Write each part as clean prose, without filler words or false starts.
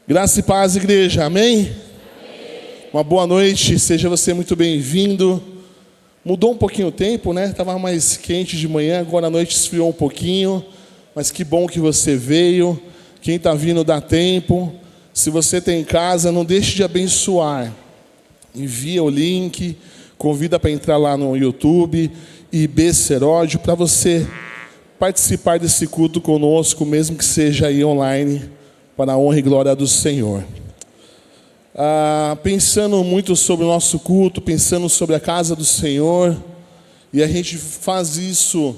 Graça e paz, igreja, amém? Uma boa noite, seja você muito bem-vindo. Mudou um pouquinho o tempo, né? Estava mais quente de manhã, agora à noite esfriou um pouquinho. Mas que bom que você veio. Quem está vindo dá tempo. Se você tem em casa, não deixe de abençoar. Envia o link, convida para entrar lá no YouTube, IB Seródio, para você participar desse culto conosco, mesmo que seja aí online, para a honra e glória do Senhor. Pensando muito sobre o nosso culto, pensando sobre a casa do Senhor, e a gente faz isso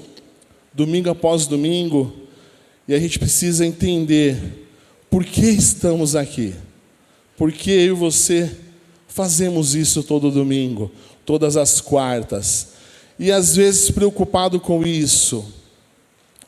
domingo após domingo, e a gente precisa entender por que estamos aqui, por que eu e você fazemos isso todo domingo, todas as quartas, e às vezes preocupado com isso,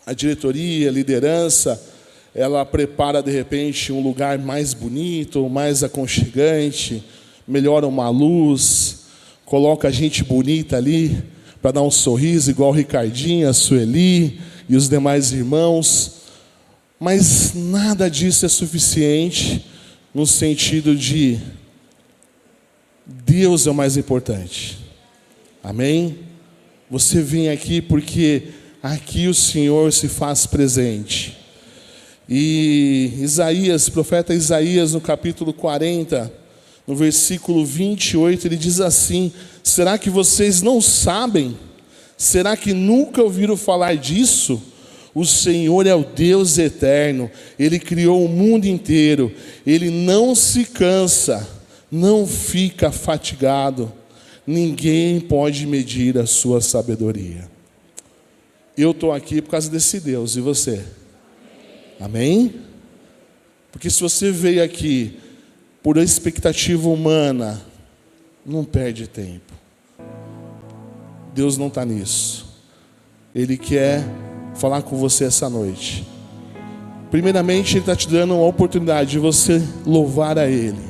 a diretoria, a liderança, ela prepara de repente um lugar mais bonito, mais aconchegante, melhora uma luz, coloca gente bonita ali para dar um sorriso, igual o Ricardinho, a Sueli e os demais irmãos. Mas nada disso é suficiente no sentido de Deus é o mais importante. Amém? Você vem aqui porque aqui o Senhor se faz presente. E Isaías, profeta Isaías, no capítulo 40, no versículo 28, ele diz assim: será que vocês não sabem? Será que nunca ouviram falar disso? O Senhor é o Deus eterno, Ele criou o mundo inteiro, Ele não se cansa, não fica fatigado, ninguém pode medir a sua sabedoria. Eu estou aqui por causa desse Deus, e você? Amém? Porque se você veio aqui por expectativa humana, não perde tempo. Deus não está nisso. Ele quer falar com você essa noite. Primeiramente, Ele está te dando uma oportunidade de você louvar a Ele,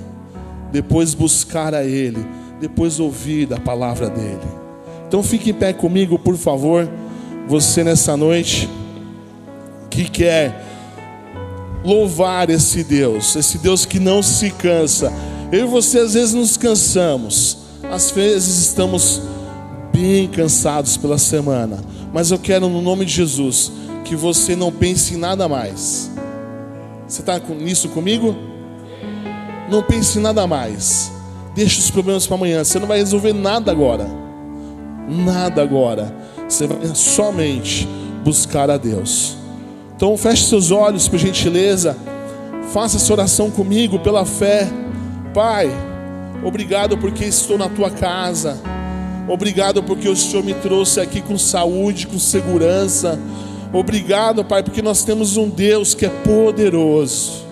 depois buscar a Ele, depois ouvir a palavra dEle. Então fique em pé comigo, por favor. Você nessa noite que quer louvar esse Deus que não se cansa. Eu e você às vezes nos cansamos, às vezes estamos bem cansados pela semana, mas eu quero, no nome de Jesus, que você não pense em nada mais. Você está nisso comigo? Não pense em nada mais. Deixa os problemas para amanhã. Você não vai resolver nada agora. Nada agora. Você vai somente buscar a Deus. Então feche seus olhos, por gentileza. Faça essa oração comigo pela fé. Pai, obrigado porque estou na Tua casa. Obrigado porque o Senhor me trouxe aqui com saúde, com segurança. Obrigado, Pai, porque nós temos um Deus que é poderoso.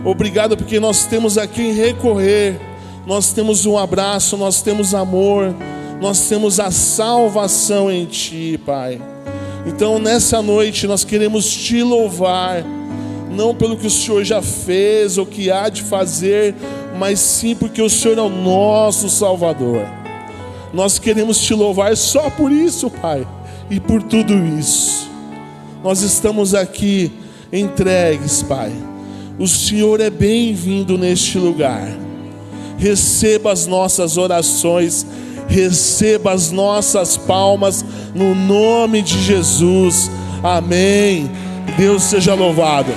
Obrigado porque nós temos a quem recorrer. Nós temos um abraço, nós temos amor, nós temos a salvação em Ti, Pai. Então nessa noite nós queremos Te louvar, não pelo que o Senhor já fez ou que há de fazer, mas sim porque o Senhor é o nosso Salvador. Nós queremos Te louvar só por isso, Pai, e por tudo isso. Nós estamos aqui entregues, Pai. O Senhor é bem-vindo neste lugar. Receba as nossas orações, receba as nossas palmas, no nome de Jesus, amém. Deus seja louvado.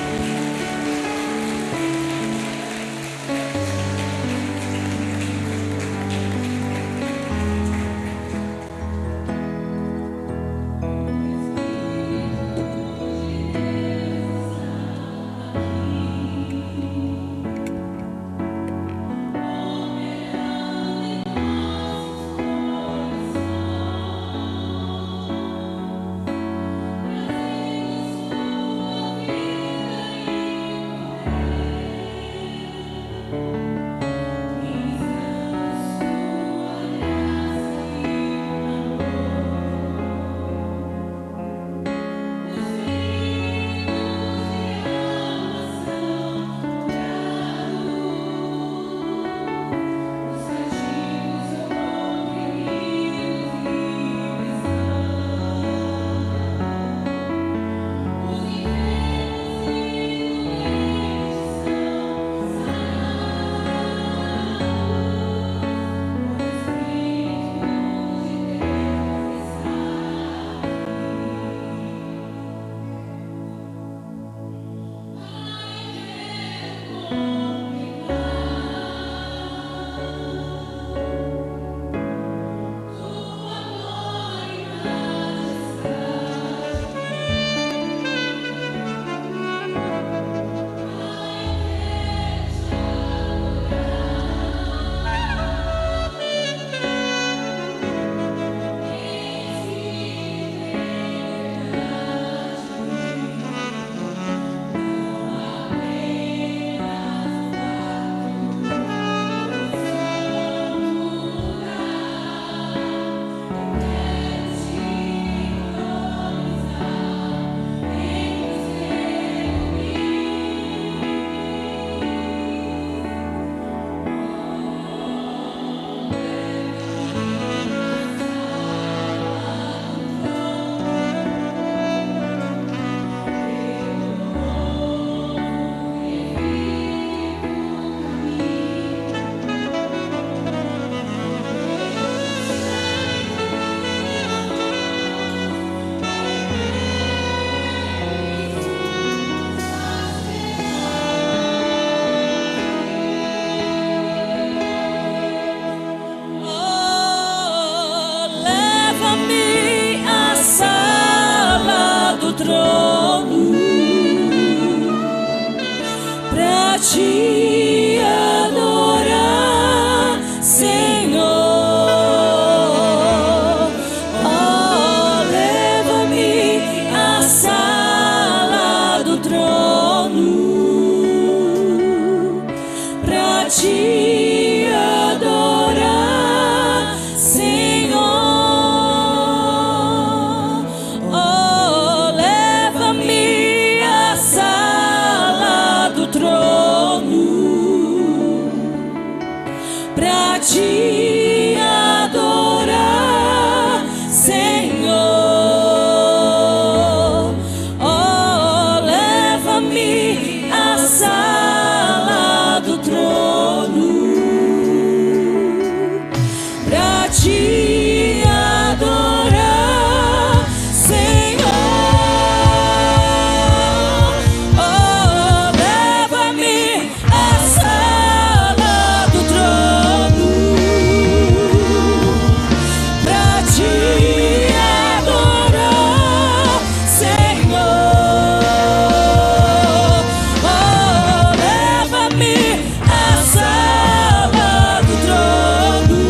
te adorar, Senhor. Oh, leva-me à sala do trono pra te adorar, Senhor. Oh, leva-me à sala do trono pra te adorar, Senhor. Oh, leva-me à sala do trono pra te adorar, Senhor. Oh, leva-me à sala do trono pra te adorar, Senhor. Oh, leva-me à sala do trono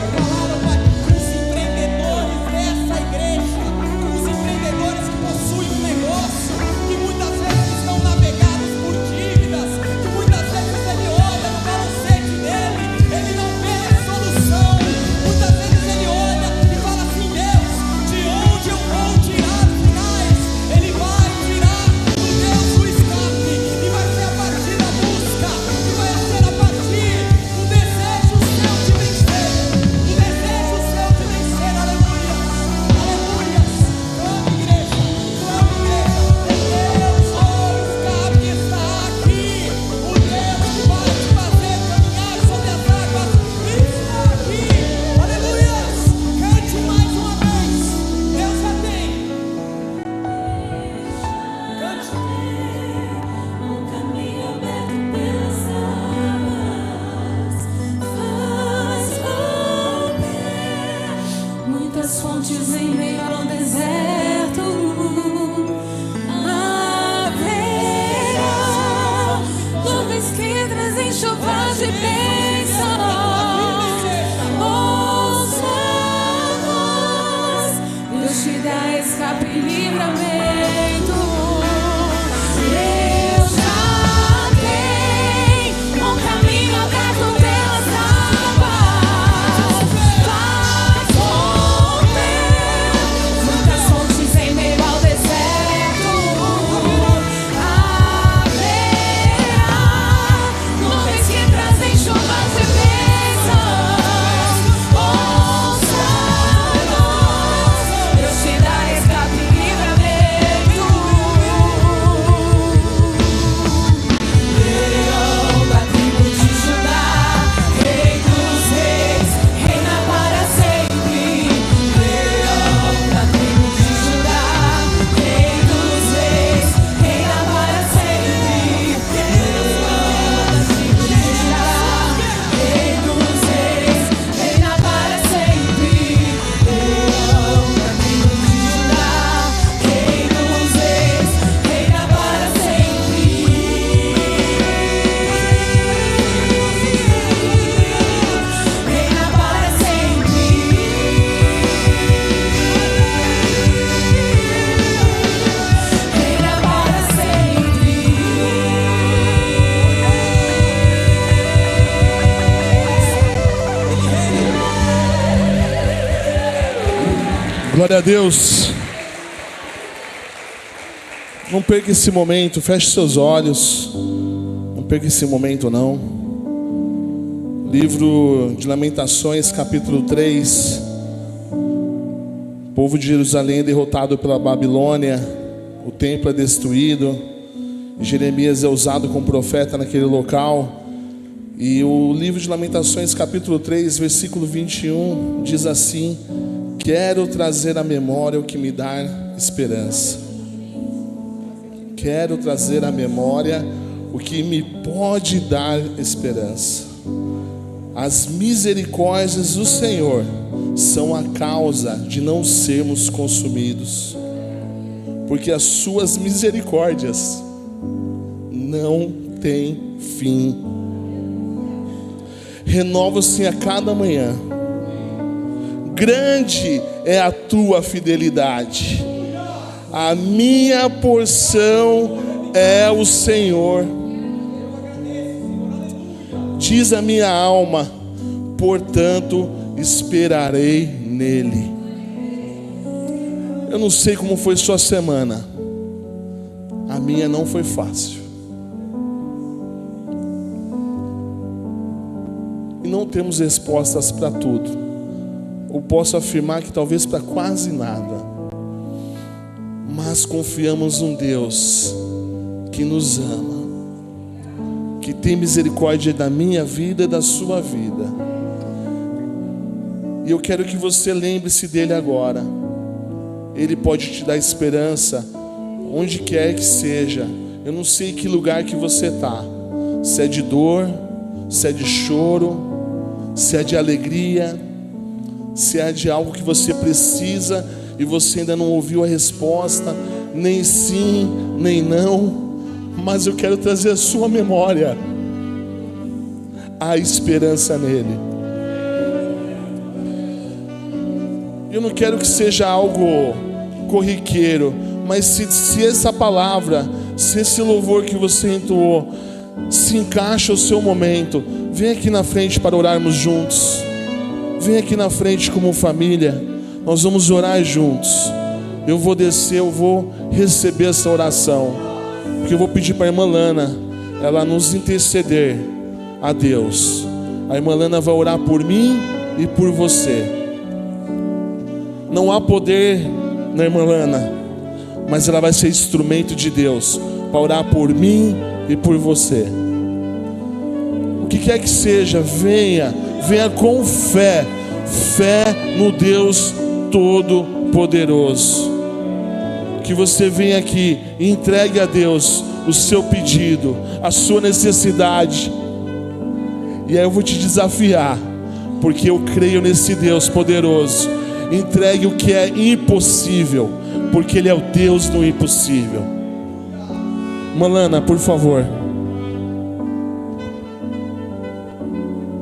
palavra, Pai, com os empreendedores dessa igreja, com os empreendedores que possuem um negócio, que muitas vezes estão navegados por dívidas, que muitas vezes ele olha no balancete dele, ele não vê a solução. Muitas vezes ele olha e fala assim: Deus, de onde eu vou tirar os finais? Ele vai tirar do Deus o escape, e vai ser a partir da busca, e vai ser a partir do desejo seu de vencer, do desejo seu de vencer. Aleluia, aleluia. Clame, igreja, o Deus o escape está aqui, o Deus que vai te fazer caminhar sobre as águas está aqui. Aleluia. Cante mais uma vez. Deus já tem. Cante. Um caminho aberto pelas águas faz romper muitas fontes em meio ao deserto. Haverá nuvens que trazem chuvas de bênçãos. Ouça a voz, Deus te dá escape e livramento. Deus já tem um caminho aberto pelas águas. Faz romper muitas fontes em meio ao deserto. Haverá nuvens que trazem chuvas de bênçãos. Ouça a voz, Deus te dá escape e livramento. Leão da tribo de Judá, Rei dos reis, reina para sempre. Leão da tribo de Judá, Rei dos reis, reina para sempre. Leão da tribo de Judá, Rei dos reis, reina para sempre. Leão da tribo de Judá, Rei dos reis, reina para sempre. Reina para sempre. Reina para sempre. Glória a Deus. Não perca esse momento, feche seus olhos. Não perca esse momento não. Livro de Lamentações, capítulo 3. O povo de Jerusalém é derrotado pela Babilônia. O templo é destruído. Jeremias é usado como profeta naquele local. E o livro de Lamentações, capítulo 3, versículo 21, diz assim: quero trazer à memória o que me dá esperança. Quero trazer à memória o que me pode dar esperança. As misericórdias do Senhor são a causa de não sermos consumidos, porque as suas misericórdias não têm fim. Renovam-se a cada manhã. Grande é a tua fidelidade. A minha porção é o Senhor. Diz a minha alma, portanto esperarei nele. Eu não sei como foi sua semana. A minha não foi fácil. E não temos respostas para tudo. Eu posso afirmar que talvez para quase nada. Mas confiamos num Deus que nos ama, que tem misericórdia da minha vida e da sua vida. E eu quero que você lembre-se dele agora. Ele pode te dar esperança onde quer que seja. Eu não sei que lugar que você está. Se é de dor, se é de choro, se é de alegria, se é de algo que você precisa e você ainda não ouviu a resposta, nem sim, nem não. Mas eu quero trazer à sua memória a esperança nele. Eu não quero que seja algo corriqueiro, mas se essa palavra, se esse louvor que você entoou se encaixa ao seu momento, vem aqui na frente para orarmos juntos. Vem aqui na frente como família. Nós vamos orar juntos. Eu vou descer, eu vou receber essa oração, porque eu vou pedir para a irmã Lana, ela nos interceder a Deus. A irmã Lana vai orar por mim e por você. Não há poder na irmã Lana, mas ela vai ser instrumento de Deus para orar por mim e por você. O que quer que seja, venha com fé no Deus Todo-Poderoso. Que você venha aqui e entregue a Deus o seu pedido, a sua necessidade. E aí eu vou te desafiar, porque eu creio nesse Deus poderoso. Entregue o que é impossível, porque Ele é o Deus do impossível. Malana, por favor.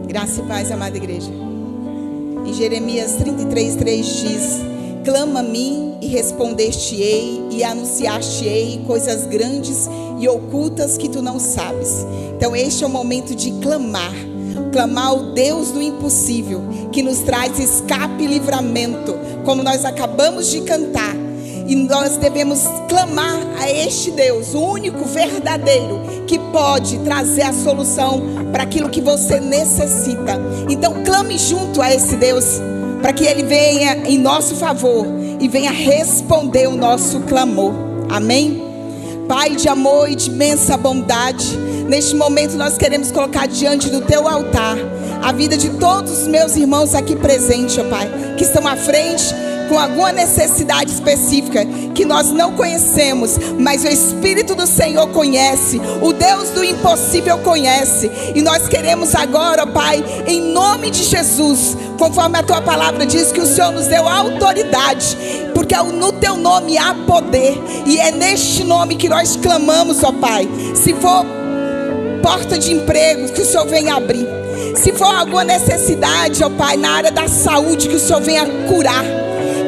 Graça e paz, amada igreja. Em Jeremias 33:3 diz: clama a mim e responder-te-ei e anunciar-te-ei coisas grandes e ocultas que tu não sabes. Então este é o momento de clamar ao Deus do impossível, que nos traz escape e livramento, como nós acabamos de cantar. E nós devemos clamar a este Deus, o único verdadeiro, que pode trazer a solução para aquilo que você necessita. Então clame junto a esse Deus, para que Ele venha em nosso favor e venha responder o nosso clamor. Amém? Pai de amor e de imensa bondade, neste momento nós queremos colocar diante do Teu altar a vida de todos os meus irmãos aqui presentes, ó Pai, que estão à frente com alguma necessidade específica que nós não conhecemos, mas o Espírito do Senhor conhece, o Deus do impossível conhece. E nós queremos agora, ó Pai, em nome de Jesus, conforme a Tua palavra diz que o Senhor nos deu autoridade, porque no Teu nome há poder, e é neste nome que nós clamamos, ó Pai. Se for porta de emprego, que o Senhor venha abrir. Se for alguma necessidade, ó Pai, na área da saúde, que o Senhor venha curar.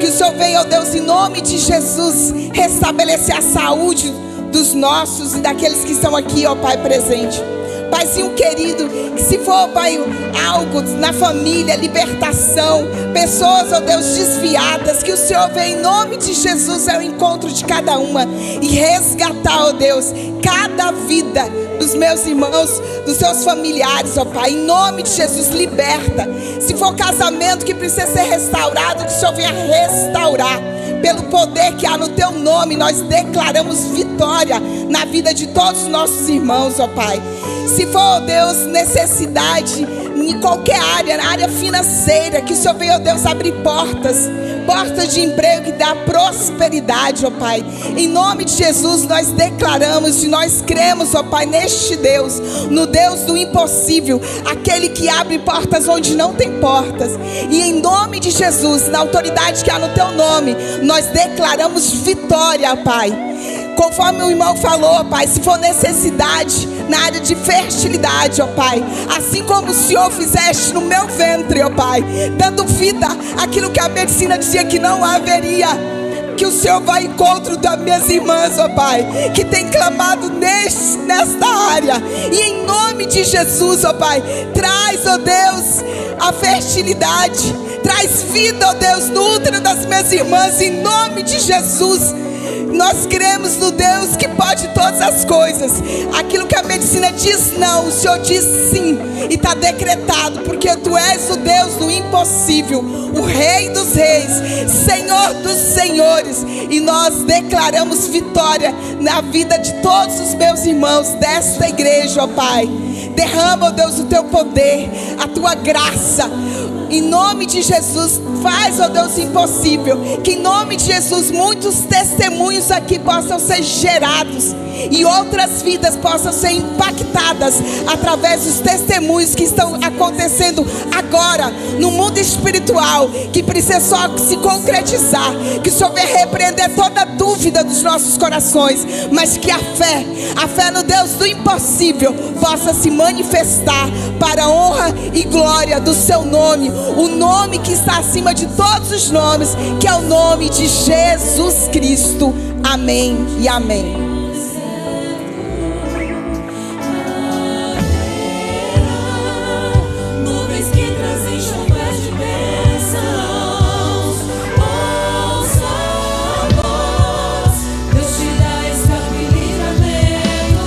Que o Senhor venha, ó Deus, em nome de Jesus, restabelecer a saúde dos nossos e daqueles que estão aqui, ó Pai, presente. Paizinho querido, que se for, Pai, algo na família, libertação, pessoas, ó Deus, desviadas, que o Senhor venha em nome de Jesus ao encontro de cada uma e resgatar, ó Deus, cada vida dos meus irmãos, dos seus familiares, ó Pai, em nome de Jesus, liberta. Se for casamento que precisa ser restaurado, que o Senhor venha restaurar. Pelo poder que há no Teu nome, nós declaramos vitória na vida de todos os nossos irmãos, ó Pai. Se for, ó Deus, necessidade em qualquer área, na área financeira, que o Senhor venha, ó Deus, abrir portas de emprego que dá prosperidade, ó Pai. Em nome de Jesus nós declaramos e nós cremos, ó Pai, neste Deus, no Deus do impossível, aquele que abre portas onde não tem portas. E em nome de Jesus, na autoridade que há no Teu nome, nós declaramos vitória, ó Pai. Conforme o irmão falou, Pai, se for necessidade na área de fertilidade, ó Pai, assim como o Senhor fizeste no meu ventre, ó Pai, dando vida àquilo que a medicina dizia que não haveria, que o Senhor vai ao encontro das minhas irmãs, ó Pai, que tem clamado nesta área, e em nome de Jesus, ó Pai, traz, ó Deus, a fertilidade, traz vida, ó Deus, no útero das minhas irmãs, em nome de Jesus. Nós cremos no Deus que pode todas as coisas. Aquilo que a medicina diz não, o Senhor diz sim. E está decretado, porque Tu és o Deus do impossível, o Rei dos reis, Senhor dos senhores. E nós declaramos vitória na vida de todos os meus irmãos desta igreja, ó Pai. Derrama, ó Deus, o Teu poder, a Tua graça. Em nome de Jesus, faz, ó Deus, impossível. Que em nome de Jesus muitos testemunhos aqui possam ser gerados. e outras vidas possam ser impactadas através dos testemunhos que estão acontecendo agora no mundo espiritual, que precisa só se concretizar, que o Senhor venha repreender toda dúvida dos nossos corações, mas que a fé no Deus do impossível possa se manifestar para a honra e glória do seu nome, o nome que está acima de todos os nomes, que é o nome de Jesus Cristo. Amém e amém. Nuvens que trazem chuvas de bênçãos, ouça a voz, Deus te dá escape e livramento.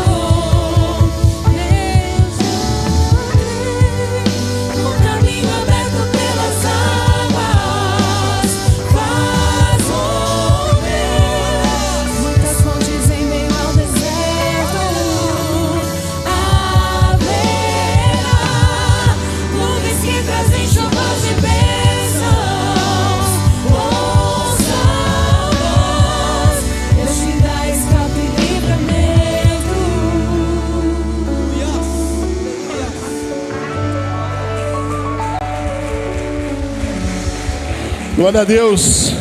Um caminho aberto pelas águas, faz romper muitas fontes em meio ao deserto. Haverá nuvens que trazem chuvas de bênçãos, ouça a voz, Deus te dá escape e livramento. Glória a Deus.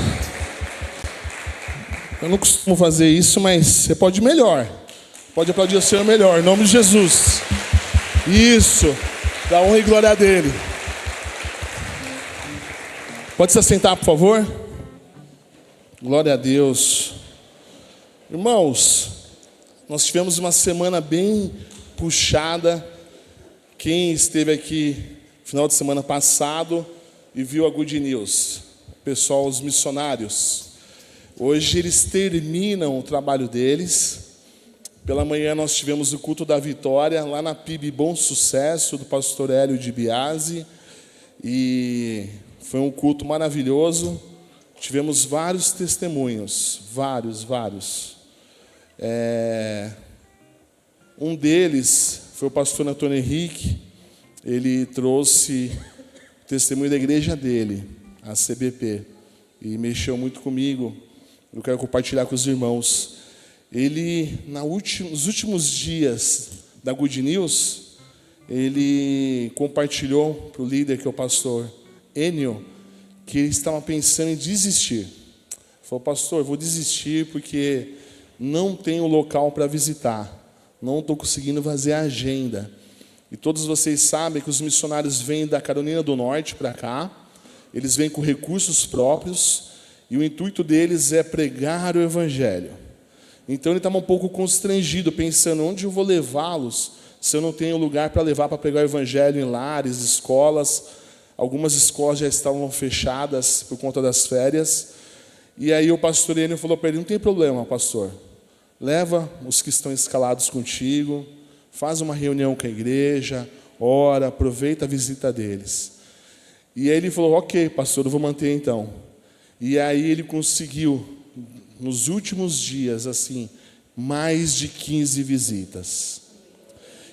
Eu não costumo fazer isso, mas você pode ir melhor. Pode aplaudir o Senhor melhor, em nome de Jesus. Isso, dá honra e glória a dele. Pode se assentar, por favor. Glória a Deus. Irmãos, nós tivemos uma semana bem puxada. Quem esteve aqui no final de semana passado e viu a Good News, pessoal, os missionários, hoje eles terminam o trabalho deles. Pela manhã nós tivemos o culto da vitória lá na PIB Bom Sucesso, do pastor Hélio de Biasi, e foi um culto maravilhoso. Tivemos vários testemunhos, vários. Um deles foi o pastor Antônio Henrique. Ele trouxe o testemunho da igreja dele, a CBP, e mexeu muito comigo. Eu quero compartilhar com os irmãos. Ele, nos últimos dias da Good News, ele compartilhou para o líder, que é o pastor Enio, que ele estava pensando em desistir. Ele falou: pastor, eu vou desistir porque não tenho local para visitar, não estou conseguindo fazer a agenda. E todos vocês sabem que os missionários vêm da Carolina do Norte para cá, eles vêm com recursos próprios, e o intuito deles é pregar o Evangelho. Então ele estava um pouco constrangido, pensando: onde eu vou levá-los, se eu não tenho lugar para levar para pregar o Evangelho em lares, escolas. Algumas escolas já estavam fechadas por conta das férias. E aí o pastor Enio falou para ele: não tem problema, pastor, leva os que estão escalados contigo, faz uma reunião com a igreja, ora, aproveita a visita deles. E aí ele falou: ok, pastor, eu vou manter então. E aí ele conseguiu, nos últimos dias, assim, mais de 15 visitas.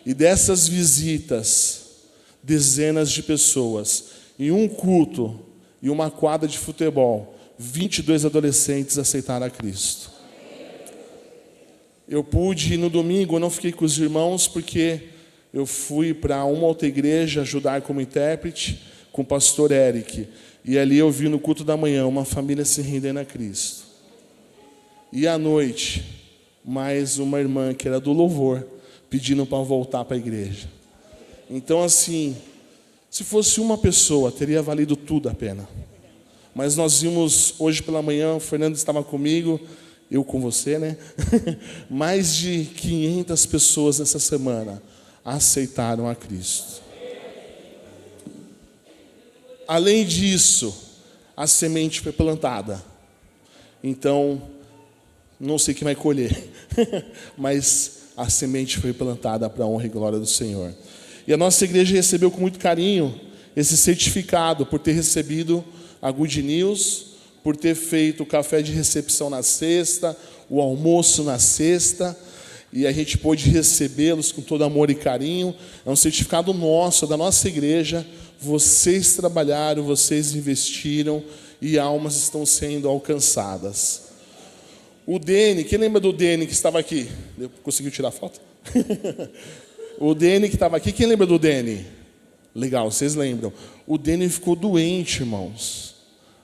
E dessas visitas, dezenas de pessoas, em um culto e uma quadra de futebol, 22 adolescentes aceitaram a Cristo. Eu pude, no domingo, eu não fiquei com os irmãos, porque eu fui para uma outra igreja ajudar como intérprete, com o pastor Eric. E ali eu vi no culto da manhã uma família se rendendo a Cristo. E à noite, mais uma irmã que era do louvor, pedindo para voltar para a igreja. Então, assim, se fosse uma pessoa, teria valido tudo a pena. Mas nós vimos hoje pela manhã, o Fernando estava comigo, eu com você, né? Mais de 500 pessoas nessa semana aceitaram a Cristo. Além disso, a semente foi plantada. Então, não sei quem vai colher, mas a semente foi plantada para a honra e glória do Senhor. E a nossa igreja recebeu com muito carinho esse certificado por ter recebido a Good News, por ter feito o café de recepção na sexta, o almoço na sexta, e a gente pôde recebê-los com todo amor e carinho. É um certificado nosso, da nossa igreja. Vocês trabalharam, vocês investiram, e almas estão sendo alcançadas. O Dene, quem lembra do Dene que estava aqui? Conseguiu tirar a foto? O Dene que estava aqui, quem lembra do Dene? Legal, vocês lembram. O Dene ficou doente, irmãos.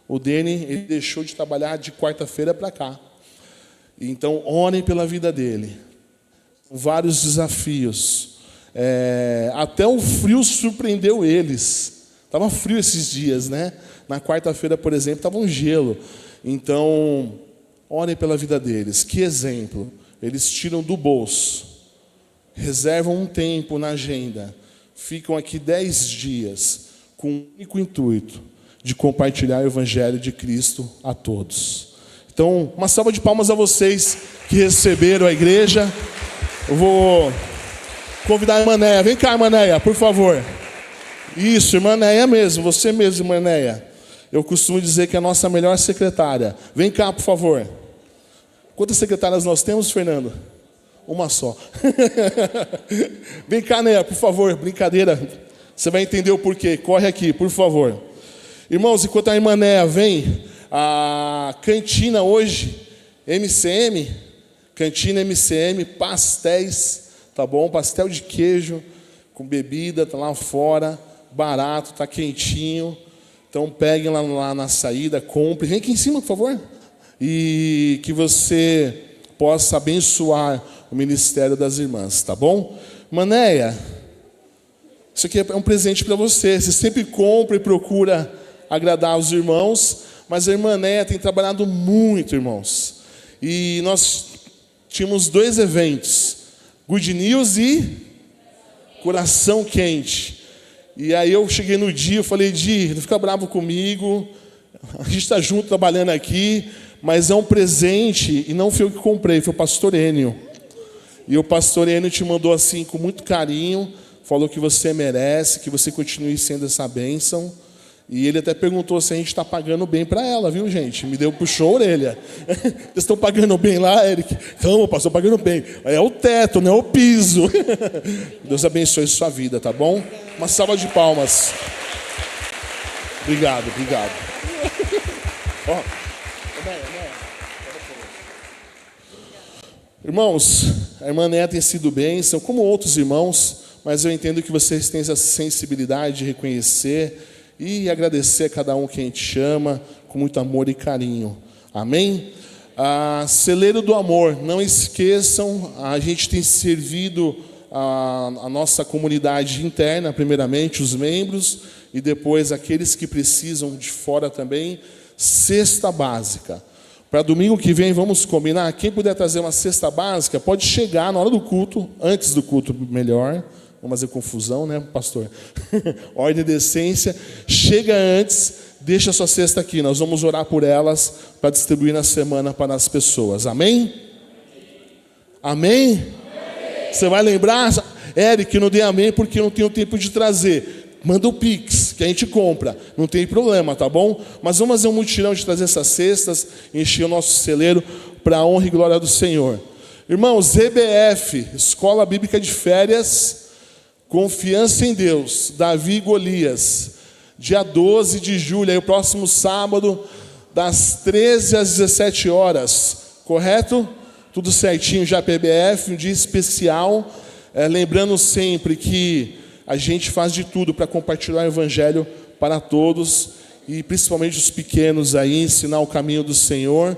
O Dene, ele deixou de trabalhar de quarta-feira para cá. Então, orem pela vida dele. Vários desafios. Até o frio surpreendeu eles. Estava frio esses dias, né? Na quarta-feira, por exemplo, estava um gelo. Então, orem pela vida deles. Que exemplo. Eles tiram do bolso. Reservam um tempo na agenda. Ficam aqui 10 dias com o único intuito de compartilhar o Evangelho de Cristo a todos. Então, uma salva de palmas a vocês que receberam a igreja. Eu vou convidar a irmã Neia. Vem cá, irmã Neia, por favor. Isso, irmã Neia mesmo, você mesmo, irmã Neia. Eu costumo dizer que é a nossa melhor secretária. Vem cá, por favor. Quantas secretárias nós temos, Fernando? Uma só. Vem cá, Neia, por favor. Brincadeira. Você vai entender o porquê. Corre aqui, por favor. Irmãos, enquanto a irmã Neia vem, a cantina hoje, MCM, cantina MCM, pastéis, tá bom? Pastel de queijo, com bebida, tá lá fora, barato, tá quentinho. Então peguem lá na saída, comprem. Vem aqui em cima, por favor. E que você possa abençoar o ministério das irmãs, tá bom? Manéia, isso aqui é um presente para você. Você sempre compra e procura agradar os irmãos, mas a irmã Néia tem trabalhado muito, irmãos. E nós tínhamos 2 eventos, Good News e Coração Quente. E aí eu cheguei no dia, eu falei, Di, não fica bravo comigo, a gente está junto trabalhando aqui, mas é um presente, e não foi eu que comprei, foi o pastor Enio. E o pastor Enio te mandou assim, com muito carinho, falou que você merece, que você continue sendo essa bênção. E ele até perguntou se a gente está pagando bem para ela, viu, gente? Puxou a orelha. Vocês estão pagando bem lá, Eric? Não, pastor, pagando bem. É o teto, não é o piso. Deus abençoe sua vida, tá bom? Uma salva de palmas. Obrigado. Ó. Irmãos, a irmã Néia tem sido bênção, como outros irmãos, mas eu entendo que vocês têm essa sensibilidade de reconhecer e agradecer a cada um que a gente chama com muito amor e carinho. Amém? Celeiro do amor, não esqueçam, a gente tem servido a nossa comunidade interna, primeiramente os membros, e depois aqueles que precisam de fora também, cesta básica. Para domingo que vem, vamos combinar, quem puder trazer uma cesta básica, pode chegar na hora do culto, antes do culto melhor. Vamos fazer confusão, né, pastor? Ordem e decência. Chega antes, deixa a sua cesta aqui. Nós vamos orar por elas para distribuir na semana para as pessoas. Amém? Amém? Você vai lembrar? Eric, não dei amém porque eu não tenho tempo de trazer. Manda o Pix, que a gente compra. Não tem problema, tá bom? Mas vamos fazer um mutirão de trazer essas cestas, encher o nosso celeiro para a honra e glória do Senhor. Irmãos, EBF, Escola Bíblica de Férias, Confiança em Deus, Davi e Golias, dia 12 de julho, aí o próximo sábado, das 13 às 17 horas, correto? Tudo certinho já, PBF, um dia especial, lembrando sempre que a gente faz de tudo para compartilhar o Evangelho para todos, e principalmente os pequenos aí, ensinar o caminho do Senhor.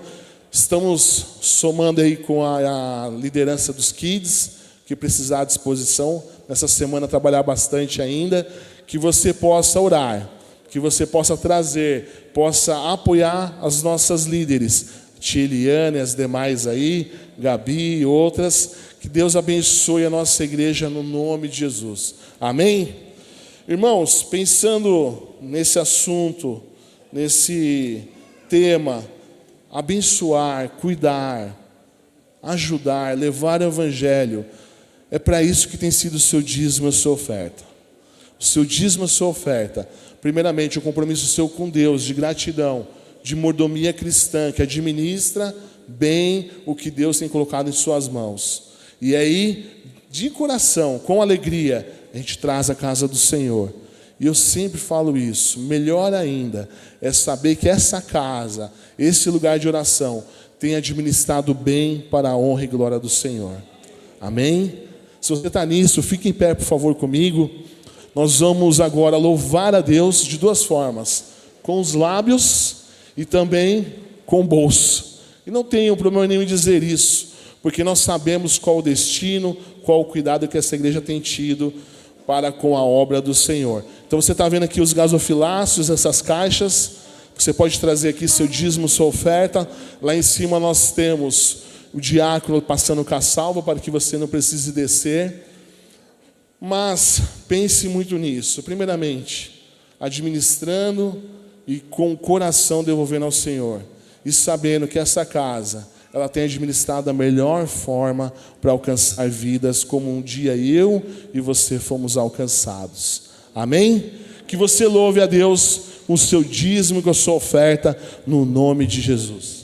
Estamos somando aí com a liderança dos kids, que precisar à disposição, nessa semana trabalhar bastante ainda, que você possa orar, que você possa trazer, possa apoiar as nossas líderes, Tia Eliane, as demais aí, Gabi e outras, que Deus abençoe a nossa igreja no nome de Jesus. Amém? Irmãos, pensando nesse assunto, nesse tema, abençoar, cuidar, ajudar, levar o Evangelho, é para isso que tem sido o seu dízimo e a sua oferta. O seu dízimo e a sua oferta, primeiramente, o compromisso seu com Deus, de gratidão, de mordomia cristã, que administra bem o que Deus tem colocado em suas mãos. E aí, de coração, com alegria, a gente traz a casa do Senhor. E eu sempre falo isso, melhor ainda, é saber que essa casa, esse lugar de oração, tem administrado bem para a honra e glória do Senhor. Amém? Se você está nisso, fique em pé, por favor, comigo. Nós vamos agora louvar a Deus de duas formas: com os lábios e também com o bolso. E não tenho problema nenhum em dizer isso, porque nós sabemos qual o destino, qual o cuidado que essa igreja tem tido para com a obra do Senhor. Então você está vendo aqui os gasofiláceos, essas caixas. Você pode trazer aqui seu dízimo, sua oferta. Lá em cima nós temos o diácono passando com a salva para que você não precise descer. Mas pense muito nisso. Primeiramente, administrando e com o coração devolvendo ao Senhor. E sabendo que essa casa, ela tem administrado a melhor forma para alcançar vidas, como um dia eu e você fomos alcançados. Amém? Que você louve a Deus com o seu dízimo e com a sua oferta, no nome de Jesus. Eu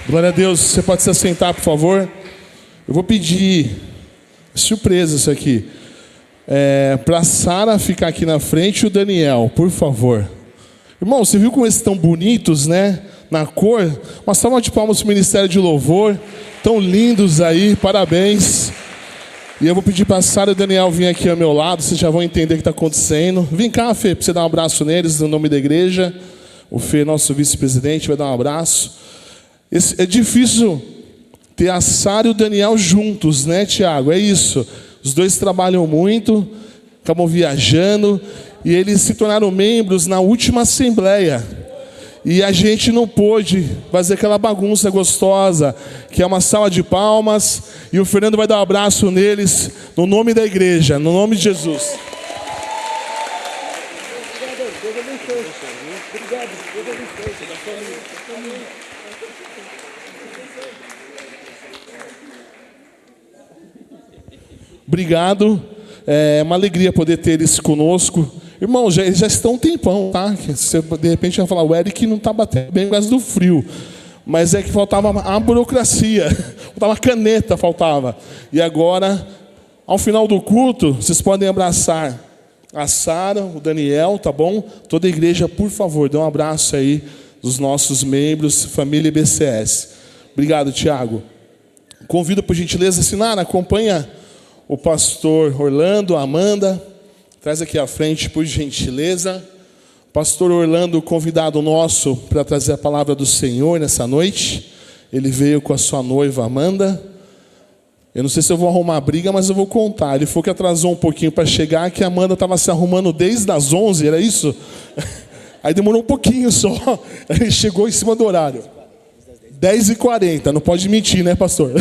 Glória a Deus. Você pode se assentar, por favor? Eu vou pedir, surpresa isso aqui, para a Sara ficar aqui na frente e o Daniel, por favor. Irmão, você viu como eles estão bonitos, né? Na cor. Uma salva de palmas para o Ministério de Louvor. Tão lindos aí, parabéns. E eu vou pedir para a Sara e o Daniel vir aqui ao meu lado, vocês já vão entender o que está acontecendo. Vem cá, Fê, para você dar um abraço neles, no nome da igreja. O Fê, nosso vice-presidente, vai dar um abraço. É difícil ter a Sara e o Daniel juntos, né, Tiago? É isso. Os dois trabalham muito, acabam viajando, e eles se tornaram membros na última assembleia. E a gente não pôde fazer aquela bagunça gostosa, que é uma salva de palmas, e o Fernando vai dar um abraço neles, no nome da igreja, no nome de Jesus. Obrigado, é uma alegria poder ter eles conosco. Irmãos, eles já estão um tempão, tá? Você, de repente vai falar, o Eric não está batendo bem por causa do frio. Mas é que faltava a burocracia, faltava a caneta, faltava. E agora, ao final do culto, vocês podem abraçar a Sara, o Daniel, tá bom? Toda a igreja, por favor, dê um abraço aí dos nossos membros, família BCS. Obrigado, Tiago. Convido, por gentileza, Sinara, acompanha o pastor Orlando, a Amanda. Traz aqui à frente, por gentileza. Pastor Orlando, convidado nosso para trazer a palavra do Senhor nessa noite. Ele veio com a sua noiva Amanda. Eu não sei se eu vou arrumar briga, mas eu vou contar. Ele falou que atrasou um pouquinho para chegar, que a Amanda estava se arrumando desde as 11, era isso? Aí demorou um pouquinho só. Ele chegou em cima do horário. 10h40, não pode mentir, né, pastor?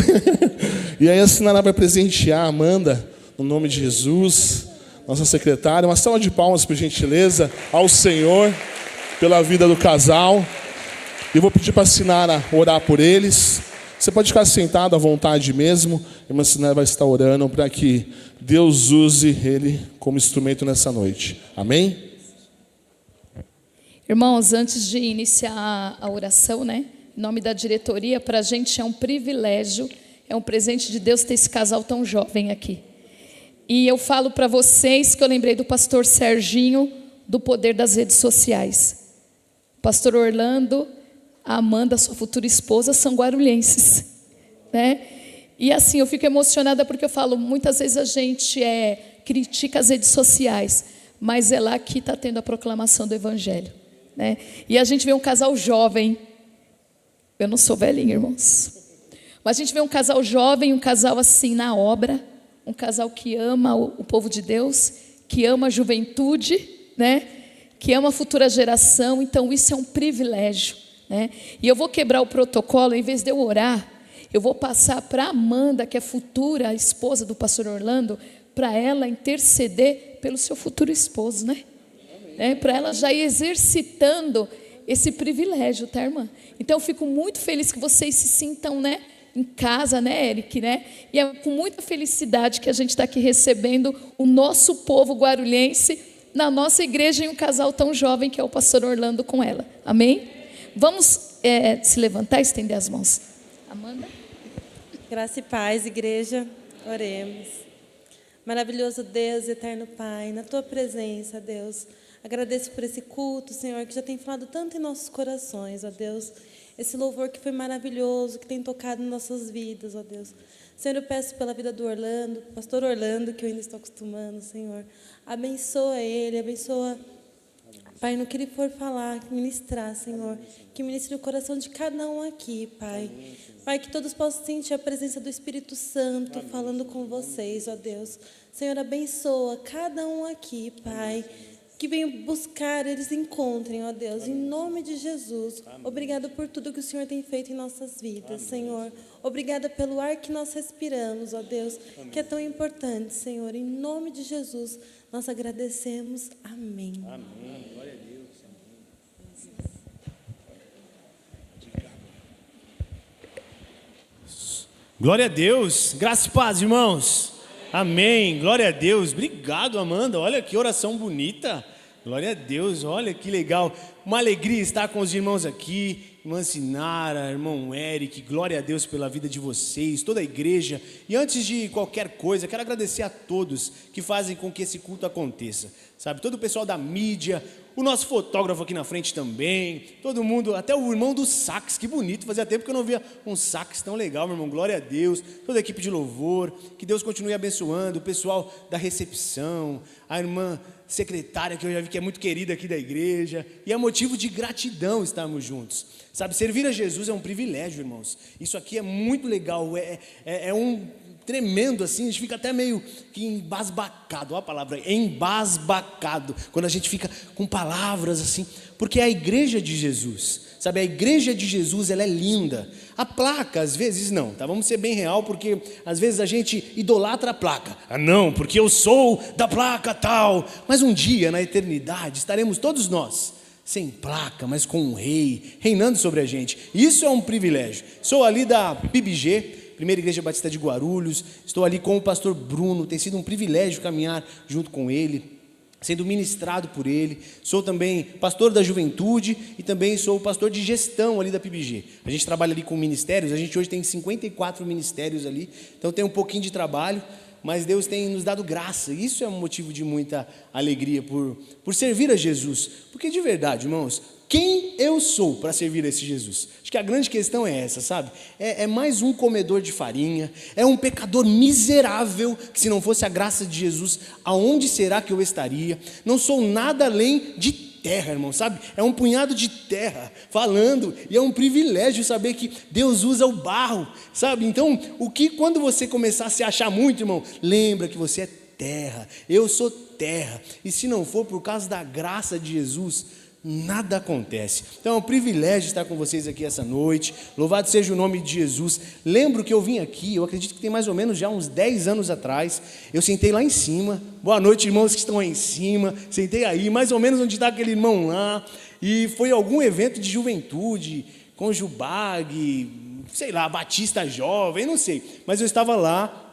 E aí a Sinara vai presentear a Amanda, no nome de Jesus, nossa secretária. Uma salva de palmas, por gentileza, ao Senhor, pela vida do casal. Eu vou pedir para a Sinara orar por eles. Você pode ficar sentado à vontade mesmo. A irmã Sinara vai estar orando para que Deus use ele como instrumento nessa noite. Amém? Irmãos, antes de iniciar a oração, né? Em nome da diretoria, para a gente é um privilégio, é um presente de Deus ter esse casal tão jovem aqui. E eu falo para vocês que eu lembrei do pastor Serginho, do poder das redes sociais. Pastor Orlando, a Amanda, sua futura esposa, são guarulhenses, né? E assim, eu fico emocionada porque eu falo, muitas vezes a gente critica as redes sociais, mas é lá que está tendo a proclamação do Evangelho, né? E a gente vê um casal jovem. Eu não sou velhinha, irmãos. Mas a gente vê um casal jovem, um casal assim na obra, um casal que ama o povo de Deus, que ama a juventude, né? Que ama a futura geração. Então isso é um privilégio, né? E eu vou quebrar o protocolo, em vez de eu orar, eu vou passar para a Amanda, que é futura esposa do pastor Orlando, para ela interceder pelo seu futuro esposo, né? Para ela já ir exercitando esse privilégio, tá, irmã? Então eu fico muito feliz que vocês se sintam, né, em casa, né, Eric, né? E é com muita felicidade que a gente está aqui recebendo o nosso povo guarulhense na nossa igreja em um casal tão jovem que é o pastor Orlando com ela. Amém? Vamos se levantar e estender as mãos. Amanda? Graça e paz, igreja, oremos. Maravilhoso Deus, eterno Pai, na Tua presença, Deus, agradeço por esse culto, Senhor, que já tem falado tanto em nossos corações, ó Deus. Esse louvor que foi maravilhoso, que tem tocado em nossas vidas, ó Deus. Senhor, eu peço pela vida do Orlando, pastor Orlando, que eu ainda estou acostumando, Senhor. Abençoa ele, abençoa, Pai, no que ele for falar, ministrar, Senhor. Que ministre o coração de cada um aqui, Pai. Pai, que todos possam sentir a presença do Espírito Santo falando com vocês, ó Deus. Senhor, abençoa cada um aqui, Pai. Que venham buscar, eles encontrem, ó Deus, em nome de Jesus. Obrigado por tudo que o Senhor tem feito em nossas vidas, Senhor. Obrigada pelo ar que nós respiramos, ó Deus, que é tão importante, Senhor. Em nome de Jesus, nós agradecemos. Amém. Amém. Glória a Deus. Glória a Deus. Graça e paz, irmãos. Amém, glória a Deus. Obrigado, Amanda, olha que oração bonita. Glória a Deus, olha que legal. uma alegria estar com os irmãos aqui, irmã Sinara, irmão Eric, glória a Deus pela vida de vocês, toda a igreja. E antes de qualquer coisa, quero agradecer a todos que fazem com que esse culto aconteça, sabe? Todo o pessoal da mídia, o nosso fotógrafo aqui na frente também, todo mundo, até o irmão do sax, que bonito, fazia tempo que eu não via um sax tão legal, meu irmão, glória a Deus, toda a equipe de louvor, que Deus continue abençoando, o pessoal da recepção, a irmã secretária, que eu já vi que é muito querida aqui da igreja, e é motivo de gratidão estarmos juntos, sabe? Servir a Jesus é um privilégio, irmãos, isso aqui é muito legal, é um tremendo assim, a gente fica até meio que embasbacado, olha a palavra, embasbacado, quando a gente fica com palavras assim, porque é a igreja de Jesus, sabe, a igreja de Jesus, ela é linda, a placa às vezes não, tá? Vamos ser bem real, porque às vezes a gente idolatra a placa, não, porque eu sou da placa tal, mas um dia na eternidade estaremos todos nós, sem placa, mas com um rei, reinando sobre a gente, isso é um privilégio. Sou ali da PIBG, Primeira Igreja Batista de Guarulhos, estou ali com o pastor Bruno, tem sido um privilégio caminhar junto com ele, sendo ministrado por ele, sou também pastor da juventude e também sou pastor de gestão ali da PIBG, a gente trabalha ali com ministérios, a gente hoje tem 54 ministérios ali, então tem um pouquinho de trabalho, mas Deus tem nos dado graça, e isso é um motivo de muita alegria por servir a Jesus, porque de verdade, irmãos, quem eu sou para servir a esse Jesus? Acho que a grande questão é essa, sabe? É mais um comedor de farinha, é um pecador miserável, que se não fosse a graça de Jesus, aonde será que eu estaria? Não sou nada além de terra, irmão, sabe? É um punhado de terra falando, e é um privilégio saber que Deus usa o barro, sabe? Então, quando você começar a se achar muito, irmão, lembra que você é terra, eu sou terra, e se não for por causa da graça de Jesus, nada acontece. Então é um privilégio estar com vocês aqui essa noite, louvado seja o nome de Jesus. Lembro que eu vim aqui, eu acredito que tem mais ou menos já uns 10 anos atrás, eu sentei lá em cima, boa noite irmãos que estão aí em cima, sentei aí, mais ou menos onde está aquele irmão lá, e foi algum evento de juventude, com Jubag, sei lá, Batista Jovem, não sei, mas eu estava lá.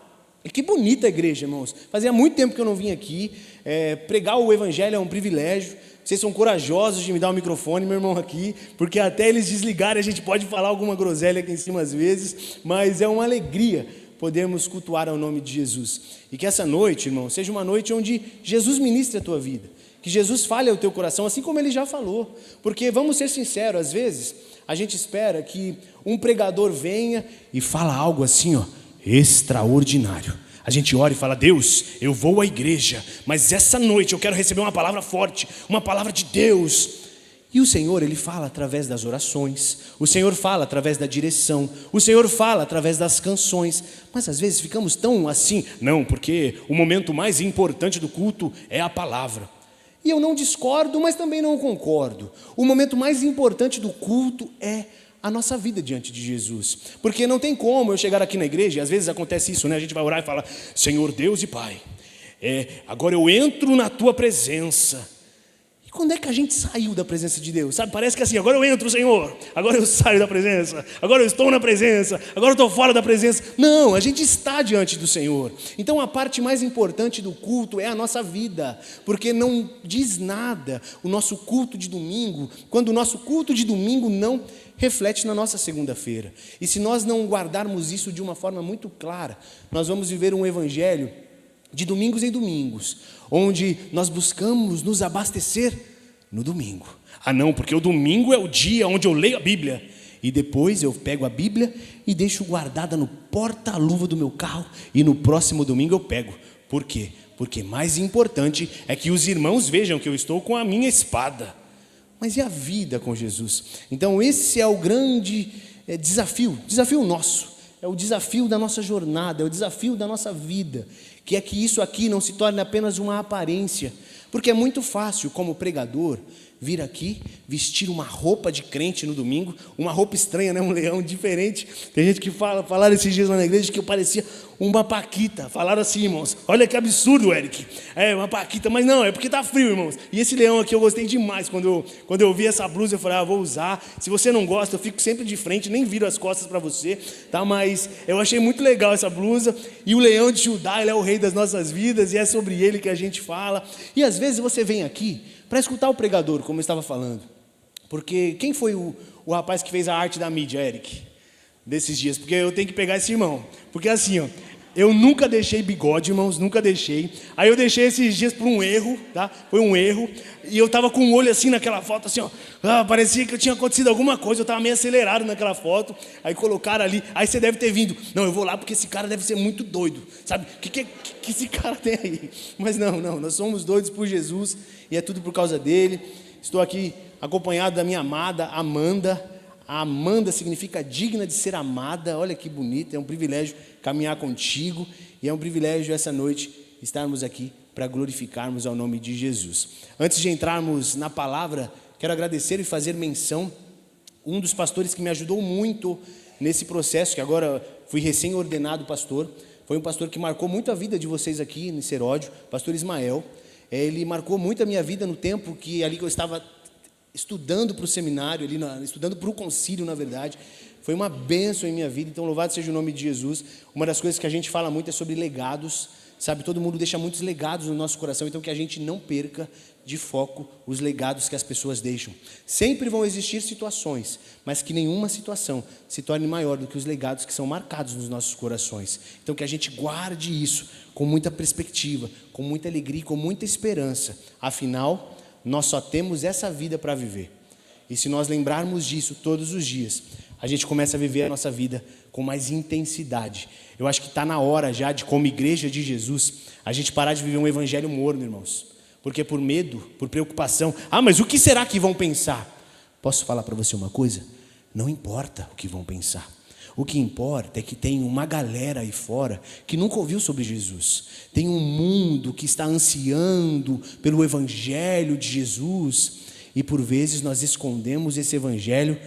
E que bonita a igreja, irmãos, fazia muito tempo que eu não vim aqui, pregar o evangelho é um privilégio. Vocês são corajosos de me dar o microfone, meu irmão, aqui, porque até eles desligarem a gente pode falar alguma groselha aqui em cima às vezes, mas é uma alegria podermos cultuar ao nome de Jesus. E que essa noite, irmão, seja uma noite onde Jesus ministre a tua vida, que Jesus fale ao teu coração, assim como ele já falou, porque vamos ser sinceros, às vezes a gente espera que um pregador venha e fala algo assim, ó, extraordinário. A gente ora e fala, Deus, eu vou à igreja, mas essa noite eu quero receber uma palavra forte, uma palavra de Deus. E o Senhor, Ele fala através das orações, o Senhor fala através da direção, o Senhor fala através das canções, mas às vezes ficamos tão assim, não, porque o momento mais importante do culto é a palavra. E eu não discordo, mas também não concordo. O momento mais importante do culto é a nossa vida diante de Jesus, porque não tem como eu chegar aqui na igreja, e às vezes acontece isso, né? A gente vai orar e fala, Senhor Deus e Pai, agora eu entro na Tua presença. E quando é que a gente saiu da presença de Deus? Sabe, parece que assim, agora eu entro, Senhor, agora eu saio da presença, agora eu estou na presença, agora eu estou fora da presença. Não, a gente está diante do Senhor. Então a parte mais importante do culto é a nossa vida, porque não diz nada o nosso culto de domingo, quando o nosso culto de domingo não reflete na nossa segunda-feira. E se nós não guardarmos isso de uma forma muito clara, nós vamos viver um evangelho de domingos em domingos, onde nós buscamos nos abastecer no domingo. Ah não, porque o domingo é o dia onde eu leio a Bíblia, e depois eu pego a Bíblia e deixo guardada no porta-luva do meu carro, e no próximo domingo eu pego. Por quê? Porque mais importante é que os irmãos vejam que eu estou com a minha espada. Mas e a vida com Jesus? Então esse é o grande desafio nosso, é o desafio da nossa jornada, é o desafio da nossa vida, que é que isso aqui não se torne apenas uma aparência, porque é muito fácil como pregador vir aqui, vestir uma roupa de crente no domingo, uma roupa estranha, né? Um leão diferente. Tem gente que falaram esses dias lá na igreja que eu parecia uma paquita. Falaram assim, irmãos, olha que absurdo, Eric. É uma paquita, mas não, é porque tá frio, irmãos. E esse leão aqui eu gostei demais. Quando eu vi essa blusa, eu falei, vou usar. Se você não gosta, eu fico sempre de frente, nem viro as costas para você, tá? Mas eu achei muito legal essa blusa. E o leão de Judá, ele é o rei das nossas vidas, e é sobre ele que a gente fala. E às vezes você vem aqui para escutar o pregador, como eu estava falando. Porque quem foi o rapaz que fez a arte da mídia, Eric? Desses dias, porque eu tenho que pegar esse irmão. Porque assim, ó, eu nunca deixei bigode, irmãos, nunca deixei. Aí eu deixei esses dias por um erro, tá? Foi um erro. E eu tava com o olho assim naquela foto, assim, ó. Parecia que tinha acontecido alguma coisa, eu tava meio acelerado naquela foto. Aí colocaram ali, aí você deve ter vindo. Não, eu vou lá porque esse cara deve ser muito doido. Sabe, o que esse cara tem aí? Mas não, nós somos doidos por Jesus. E é tudo por causa dele. Estou aqui acompanhado da minha amada Amanda. A Amanda significa digna de ser amada. Olha que bonito, é um privilégio caminhar contigo. E é um privilégio essa noite estarmos aqui para glorificarmos ao nome de Jesus. Antes de entrarmos na palavra, quero agradecer e fazer menção um dos pastores que me ajudou muito nesse processo, que agora fui recém-ordenado pastor. Foi um pastor que marcou muito a vida de vocês aqui em Seródio, pastor Ismael. Ele marcou muito a minha vida no tempo que ali que eu estava estudando para o seminário, estudando para o concílio, na verdade. Foi uma bênção em minha vida, então louvado seja o nome de Jesus. Uma das coisas que a gente fala muito é sobre legados, sabe? Todo mundo deixa muitos legados no nosso coração, então que a gente não perca de foco os legados que as pessoas deixam. Sempre vão existir situações, mas que nenhuma situação se torne maior do que os legados que são marcados nos nossos corações. Então que a gente guarde isso com muita perspectiva, com muita alegria, com muita esperança. Afinal, nós só temos essa vida para viver. E se nós lembrarmos disso todos os dias, a gente começa a viver a nossa vida com mais intensidade. Eu acho que está na hora já de, como igreja de Jesus, a gente parar de viver um evangelho morno, irmãos. Porque por medo, por preocupação, mas o que será que vão pensar? Posso falar para você uma coisa? Não importa o que vão pensar. O que importa é que tem uma galera aí fora que nunca ouviu sobre Jesus. Tem um mundo que está ansiando pelo evangelho de Jesus. E por vezes nós escondemos esse evangelho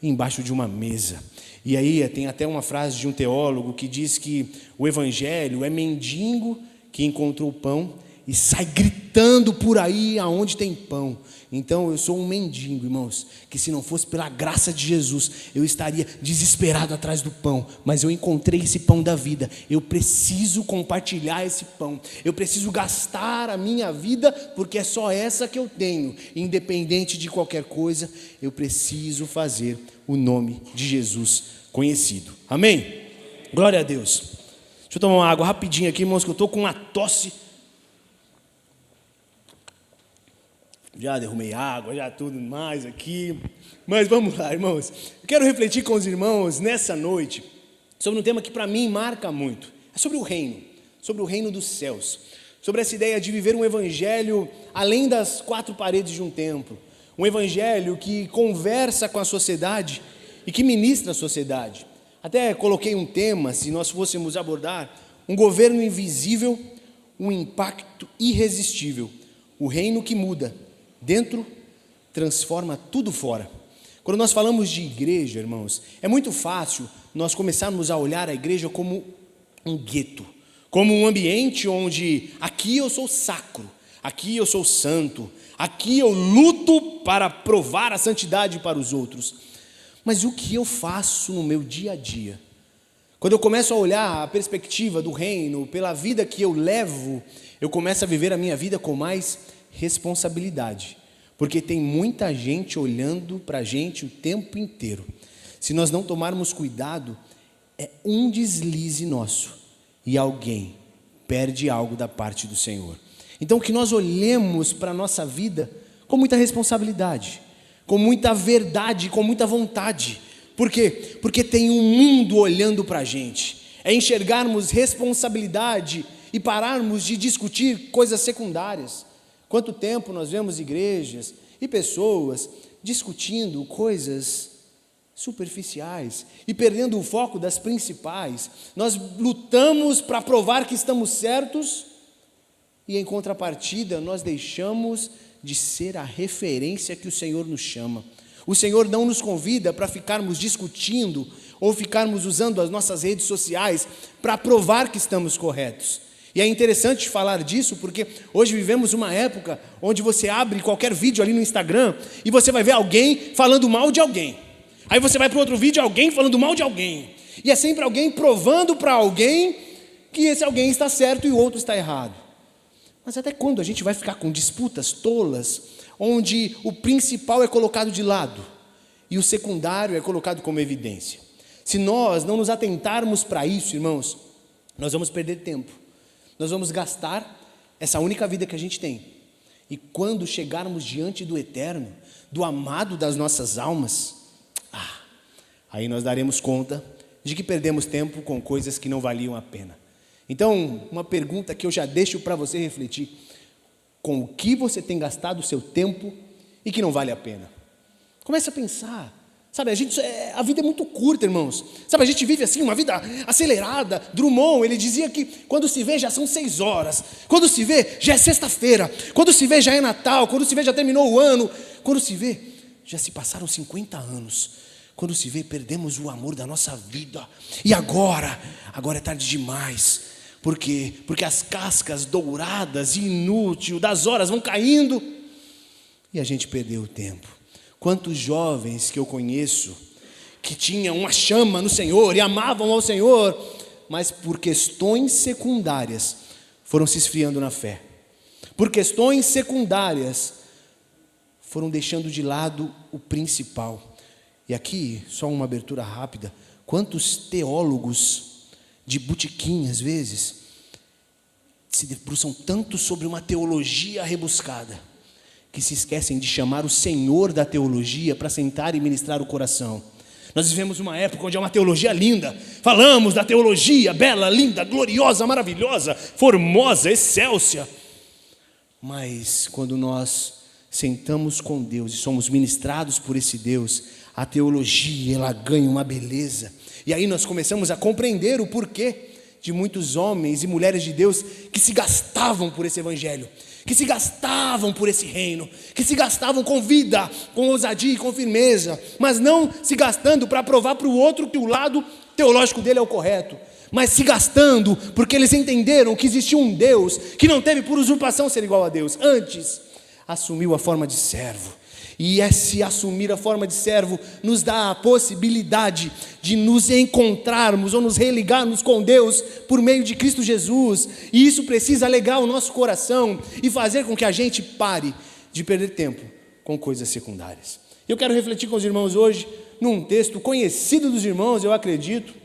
embaixo de uma mesa. E aí tem até uma frase de um teólogo que diz que o evangelho é mendigo que encontrou pão e sai gritando por aí aonde tem pão. Então eu sou um mendigo, irmãos, que se não fosse pela graça de Jesus, eu estaria desesperado atrás do pão, mas eu encontrei esse pão da vida. Eu preciso compartilhar esse pão, eu preciso gastar a minha vida, porque é só essa que eu tenho. Independente de qualquer coisa, eu preciso fazer o nome de Jesus conhecido. Amém? Glória a Deus. Deixa eu tomar uma água rapidinho aqui, irmãos, que eu estou com uma tosse. Já derrumei água, já tudo mais aqui. Mas vamos lá, irmãos. Eu quero refletir com os irmãos nessa noite sobre um tema que para mim marca muito. É sobre o reino dos céus. Sobre essa ideia de viver um evangelho além das quatro paredes de um templo. Um evangelho que conversa com a sociedade e que ministra a sociedade. Até coloquei um tema, se nós fôssemos abordar, um governo invisível, um impacto irresistível. O reino que muda. Dentro, transforma tudo fora. Quando nós falamos de igreja, irmãos, é muito fácil nós começarmos a olhar a igreja como um gueto, como um ambiente onde aqui eu sou sacro, aqui eu sou santo, aqui eu luto para provar a santidade para os outros. Mas o que eu faço no meu dia a dia? Quando eu começo a olhar a perspectiva do reino, pela vida que eu levo, eu começo a viver a minha vida com mais responsabilidade, porque tem muita gente olhando para a gente o tempo inteiro. Se nós não tomarmos cuidado, é um deslize nosso e alguém perde algo da parte do Senhor. Então que nós olhemos para a nossa vida com muita responsabilidade, com muita verdade, com muita vontade. Por quê? Porque tem um mundo olhando para a gente. É enxergarmos responsabilidade e pararmos de discutir coisas secundárias. Quanto tempo nós vemos igrejas e pessoas discutindo coisas superficiais e perdendo o foco das principais. Nós lutamos para provar que estamos certos e, em contrapartida, nós deixamos de ser a referência que o Senhor nos chama. O Senhor não nos convida para ficarmos discutindo ou ficarmos usando as nossas redes sociais para provar que estamos corretos. E é interessante falar disso porque hoje vivemos uma época onde você abre qualquer vídeo ali no Instagram e você vai ver alguém falando mal de alguém. Aí você vai para outro vídeo, alguém falando mal de alguém. E é sempre alguém provando para alguém que esse alguém está certo e o outro está errado. Mas até quando a gente vai ficar com disputas tolas, onde o principal é colocado de lado e o secundário é colocado como evidência? Se nós não nos atentarmos para isso, irmãos, nós vamos perder tempo. Nós vamos gastar essa única vida que a gente tem. E quando chegarmos diante do Eterno, do amado das nossas almas, aí nós daremos conta de que perdemos tempo com coisas que não valiam a pena. Então, uma pergunta que eu já deixo para você refletir: com o que você tem gastado o seu tempo e que não vale a pena? Comece a pensar. Sabe, a vida é muito curta, irmãos. Sabe, a gente vive assim, uma vida acelerada. Drummond, ele dizia que quando se vê já são 6 horas. Quando se vê já é sexta-feira. Quando se vê já é Natal. Quando se vê já terminou o ano. Quando se vê já se passaram 50 anos. Quando se vê perdemos o amor da nossa vida. E agora é tarde demais. Por quê? Porque as cascas douradas e inúteis das horas vão caindo e a gente perdeu o tempo. Quantos jovens que eu conheço que tinham uma chama no Senhor e amavam ao Senhor, mas por questões secundárias foram se esfriando na fé. Por questões secundárias foram deixando de lado o principal. E aqui, só uma abertura rápida: quantos teólogos de botequim, às vezes, se debruçam tanto sobre uma teologia rebuscada, que se esquecem de chamar o Senhor da teologia para sentar e ministrar o coração. Nós vivemos uma época onde é uma teologia linda. Falamos da teologia bela, linda, gloriosa, maravilhosa, formosa, excelsa. Mas quando nós sentamos com Deus e somos ministrados por esse Deus, a teologia, ela ganha uma beleza. E aí nós começamos a compreender o porquê de muitos homens e mulheres de Deus que se gastavam por esse evangelho, que se gastavam por esse reino, que se gastavam com vida, com ousadia e com firmeza, mas não se gastando para provar para o outro que o lado teológico dele é o correto, mas se gastando porque eles entenderam que existia um Deus que não teve por usurpação ser igual a Deus, antes assumiu a forma de servo. E esse assumir a forma de servo nos dá a possibilidade de nos encontrarmos ou nos religarmos com Deus por meio de Cristo Jesus. E isso precisa alegrar o nosso coração e fazer com que a gente pare de perder tempo com coisas secundárias. Eu quero refletir com os irmãos hoje num texto conhecido dos irmãos, eu acredito.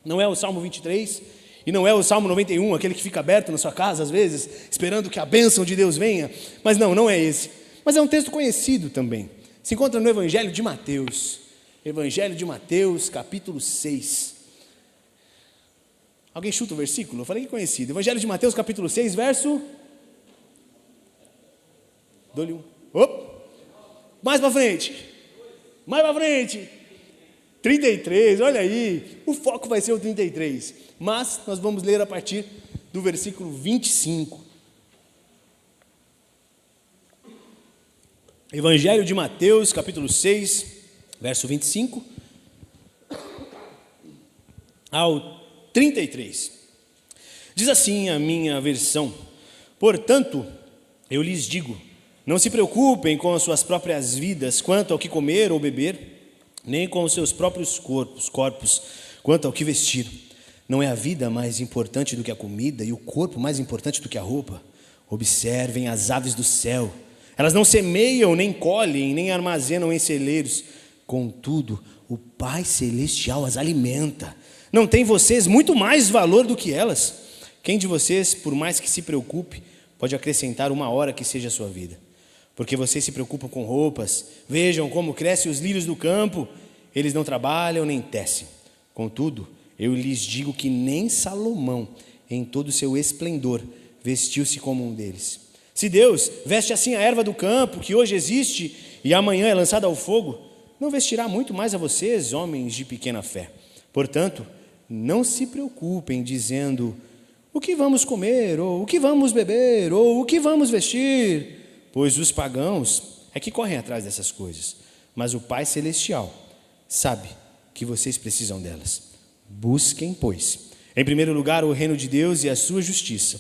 Não é o Salmo 23 e não é o Salmo 91, aquele que fica aberto na sua casa às vezes, esperando que a bênção de Deus venha. Mas não é esse. Mas é um texto conhecido também. Se encontra no Evangelho de Mateus. Evangelho de Mateus, capítulo 6. Alguém chuta o versículo? Eu falei que é conhecido. Evangelho de Mateus, capítulo 6, verso... Dou-lhe um. Mais para frente. 33, olha aí. O foco vai ser o 33. Mas nós vamos ler a partir do versículo 25. Evangelho de Mateus, capítulo 6, verso 25 ao 33. Diz assim a minha versão: portanto, eu lhes digo, não se preocupem com as suas próprias vidas quanto ao que comer ou beber, nem com os seus próprios corpos quanto ao que vestir. Não é a vida mais importante do que a comida e o corpo mais importante do que a roupa? Observem as aves do céu. Elas não semeiam, nem colhem, nem armazenam em celeiros. Contudo, o Pai Celestial as alimenta. Não tem vocês muito mais valor do que elas? Quem de vocês, por mais que se preocupe, pode acrescentar uma hora que seja a sua vida? Porque vocês se preocupam com roupas. Vejam como crescem os lírios do campo. Eles não trabalham nem tecem. Contudo, eu lhes digo que nem Salomão, em todo o seu esplendor, vestiu-se como um deles. Se Deus veste assim a erva do campo, que hoje existe e amanhã é lançada ao fogo, não vestirá muito mais a vocês, homens de pequena fé. Portanto, não se preocupem dizendo: o que vamos comer, ou o que vamos beber, ou o que vamos vestir? Pois os pagãos é que correm atrás dessas coisas. Mas o Pai Celestial sabe que vocês precisam delas. Busquem, pois, em primeiro lugar o reino de Deus e a sua justiça,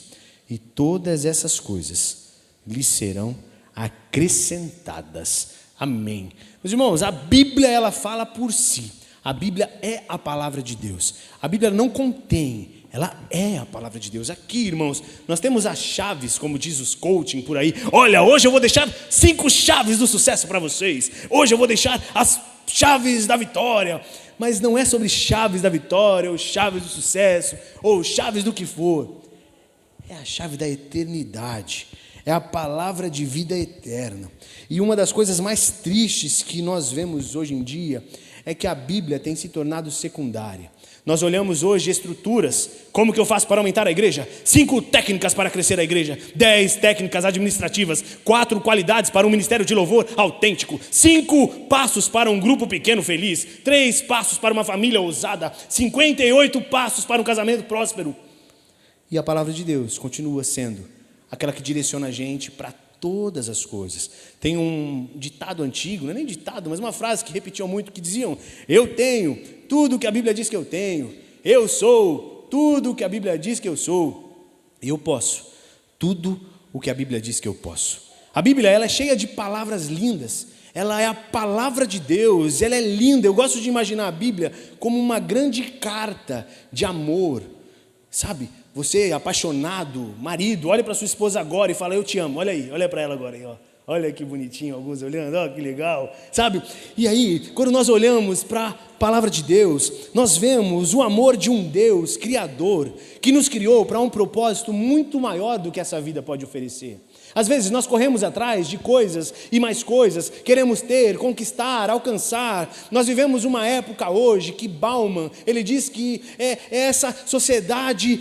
e todas essas coisas lhes serão acrescentadas. Amém. Meus irmãos, a Bíblia, ela fala por si. A Bíblia é a palavra de Deus. A Bíblia não contém ela é a palavra de Deus. Aqui, irmãos, nós temos as chaves, como diz os coaching por aí. Olha, hoje eu vou deixar 5 chaves do sucesso para vocês. Hoje eu vou deixar as chaves da vitória. Mas não é sobre chaves da vitória, ou chaves do sucesso, ou chaves do que for. É a chave da eternidade. É a palavra de vida eterna. E uma das coisas mais tristes que nós vemos hoje em dia é que a Bíblia tem se tornado secundária. Nós olhamos hoje estruturas, como que eu faço para aumentar a igreja? 5 técnicas para crescer a igreja, 10 técnicas administrativas, 4 qualidades para um ministério de louvor autêntico, 5 passos para um grupo pequeno feliz, 3 passos para uma família ousada, 58 passos para um casamento próspero. E a palavra de Deus continua sendo aquela que direciona a gente para todas as coisas. Tem um ditado antigo, não é nem ditado, mas uma frase que repetiam muito, que diziam: eu tenho tudo o que a Bíblia diz que eu tenho, eu sou tudo o que a Bíblia diz que eu sou, eu posso tudo o que a Bíblia diz que eu posso. A Bíblia, ela é cheia de palavras lindas, ela é a palavra de Deus, ela é linda. Eu gosto de imaginar a Bíblia como uma grande carta de amor, sabe? Você, apaixonado, marido, olha para sua esposa agora e fala: eu te amo. Olha aí, olha para ela agora aí, ó. Olha que bonitinho, alguns olhando, ó, que legal, sabe? E aí, quando nós olhamos para a palavra de Deus, nós vemos o amor de um Deus criador, que nos criou para um propósito muito maior do que essa vida pode oferecer. Às vezes nós corremos atrás de coisas e mais coisas, queremos ter, conquistar, alcançar. Nós vivemos uma época hoje que Bauman, ele diz que é essa sociedade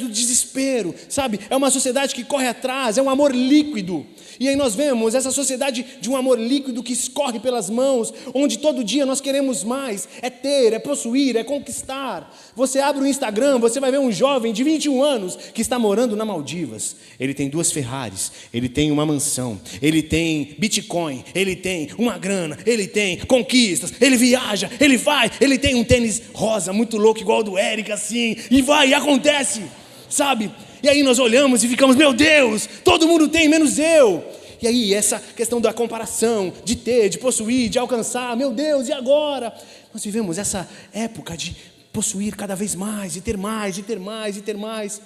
do desespero, sabe? É uma sociedade que corre atrás, é um amor líquido. E aí nós vemos essa sociedade de um amor líquido que escorre pelas mãos, onde todo dia nós queremos mais, é ter, é possuir, é conquistar. Você abre o Instagram, você vai ver um jovem de 21 anos que está morando na Maldivas. Ele tem 2 Ferraris, ele tem uma mansão, ele tem Bitcoin, ele tem uma grana, ele tem conquistas, ele viaja, ele vai, ele tem um tênis rosa muito louco igual ao do Eric assim, e vai, e acontece, sabe? E aí nós olhamos e ficamos: meu Deus, todo mundo tem, menos eu. E aí essa questão da comparação, de ter, de possuir, de alcançar, meu Deus, e agora? Nós vivemos essa época de possuir cada vez mais, e ter mais, e ter mais, e ter mais,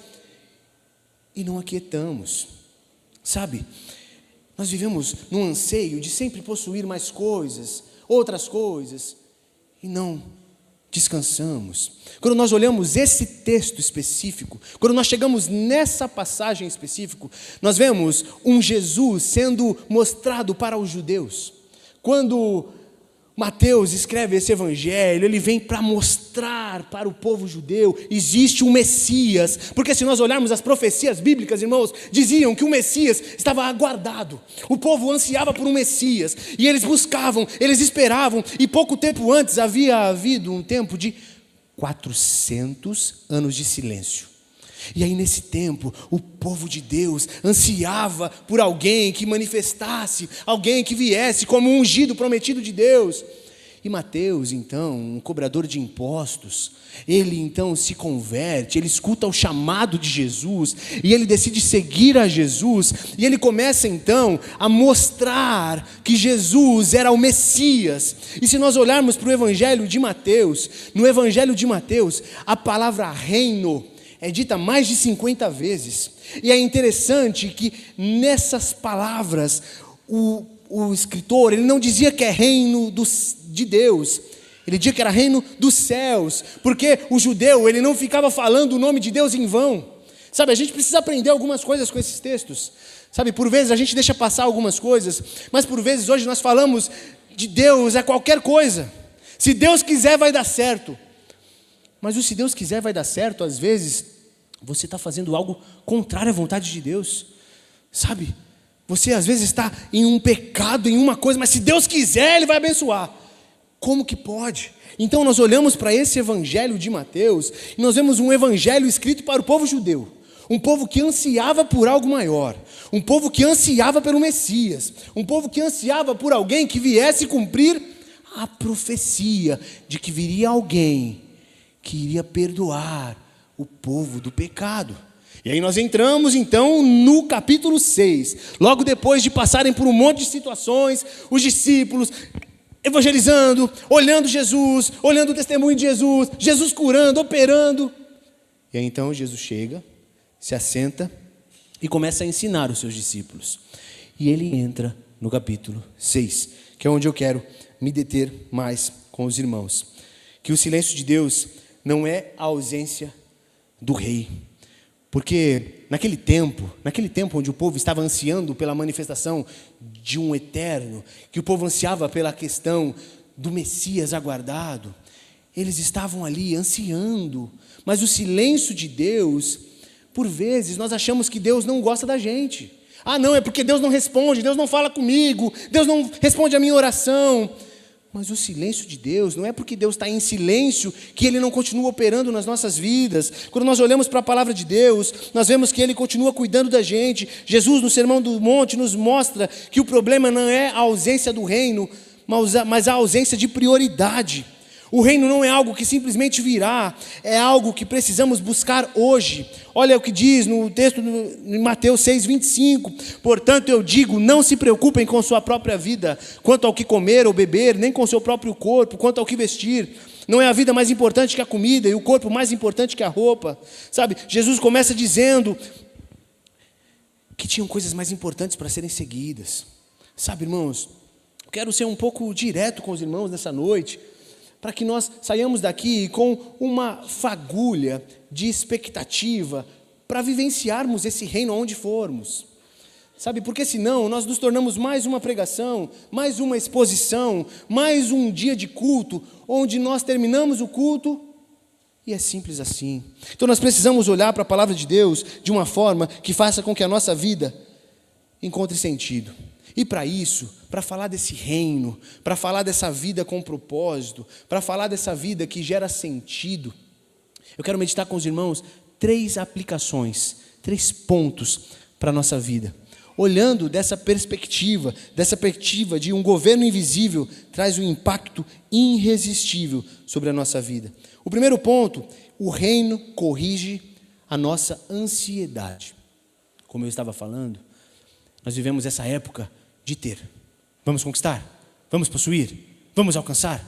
e não aquietamos, sabe? Nós vivemos num anseio de sempre possuir mais coisas, outras coisas, e não descansamos. Quando nós olhamos esse texto específico, quando nós chegamos nessa passagem específica, nós vemos um Jesus sendo mostrado para os judeus. Quando Mateus escreve esse evangelho, ele vem para mostrar para o povo judeu: existe um Messias, porque se nós olharmos as profecias bíblicas, irmãos, diziam que o Messias estava aguardado, o povo ansiava por um Messias, e eles buscavam, eles esperavam, e pouco tempo antes havia havido um tempo de 400 anos de silêncio. E aí nesse tempo, o povo de Deus ansiava por alguém que manifestasse, alguém que viesse como um ungido prometido de Deus. E Mateus, então, um cobrador de impostos, ele então se converte, ele escuta o chamado de Jesus, e ele decide seguir a Jesus, e ele começa então a mostrar que Jesus era o Messias. E se nós olharmos para o Evangelho de Mateus, no Evangelho de Mateus, a palavra reino é dita mais de 50 vezes. E é interessante que nessas palavras o escritor, ele não dizia que é reino de Deus, ele dizia que era reino dos céus, porque o judeu, ele não ficava falando o nome de Deus em vão. Sabe, a gente precisa aprender algumas coisas com esses textos. Sabe, por vezes a gente deixa passar algumas coisas, mas por vezes hoje nós falamos de Deus é qualquer coisa. Se Deus quiser vai dar certo. Mas o se Deus quiser vai dar certo, às vezes você está fazendo algo contrário à vontade de Deus, sabe? Você às vezes está em um pecado, em uma coisa, mas se Deus quiser, Ele vai abençoar. Como que pode? Então nós olhamos para esse evangelho de Mateus, e nós vemos um evangelho escrito para o povo judeu, um povo que ansiava por algo maior, um povo que ansiava pelo Messias, um povo que ansiava por alguém que viesse cumprir a profecia de que viria alguém que iria perdoar o povo do pecado. E aí nós entramos então no capítulo 6, logo depois de passarem por um monte de situações, os discípulos evangelizando, olhando Jesus, olhando o testemunho de Jesus, Jesus curando, operando. E aí então Jesus chega, se assenta e começa a ensinar os seus discípulos. E ele entra no capítulo 6, que é onde eu quero me deter mais com os irmãos. Que o silêncio de Deus não é a ausência do rei. Porque naquele tempo onde o povo estava ansiando pela manifestação de um eterno, que o povo ansiava pela questão do Messias aguardado, eles estavam ali ansiando. Mas o silêncio de Deus, por vezes, nós achamos que Deus não gosta da gente. Ah, não, é porque Deus não responde, Deus não fala comigo, Deus não responde a minha oração. Mas o silêncio de Deus, não é porque Deus está em silêncio que Ele não continua operando nas nossas vidas. Quando nós olhamos para a palavra de Deus, nós vemos que Ele continua cuidando da gente. Jesus, no Sermão do Monte, nos mostra que o problema não é a ausência do reino, mas a ausência de prioridade. O reino não é algo que simplesmente virá, é algo que precisamos buscar hoje. Olha o que diz no texto em Mateus 6:25. Portanto eu digo, não se preocupem com sua própria vida, quanto ao que comer ou beber, nem com seu próprio corpo, quanto ao que vestir. Não é a vida mais importante que a comida e o corpo mais importante que a roupa. Sabe, Jesus começa dizendo que tinham coisas mais importantes para serem seguidas. Sabe, irmãos, eu quero ser um pouco direto com os irmãos nessa noite, para que nós saiamos daqui com uma fagulha de expectativa para vivenciarmos esse reino onde formos. Sabe, porque senão nós nos tornamos mais uma pregação, mais uma exposição, mais um dia de culto, onde nós terminamos o culto e é simples assim. Então nós precisamos olhar para a palavra de Deus de uma forma que faça com que a nossa vida encontre sentido. E para isso, para falar desse reino, para falar dessa vida com propósito, para falar dessa vida que gera sentido, eu quero meditar com os irmãos 3 aplicações, 3 pontos para a nossa vida. Olhando dessa perspectiva de um governo invisível, traz um impacto irresistível sobre a nossa vida. O primeiro ponto, o reino corrige a nossa ansiedade. Como eu estava falando, nós vivemos essa época de ter. Vamos conquistar? Vamos possuir? Vamos alcançar?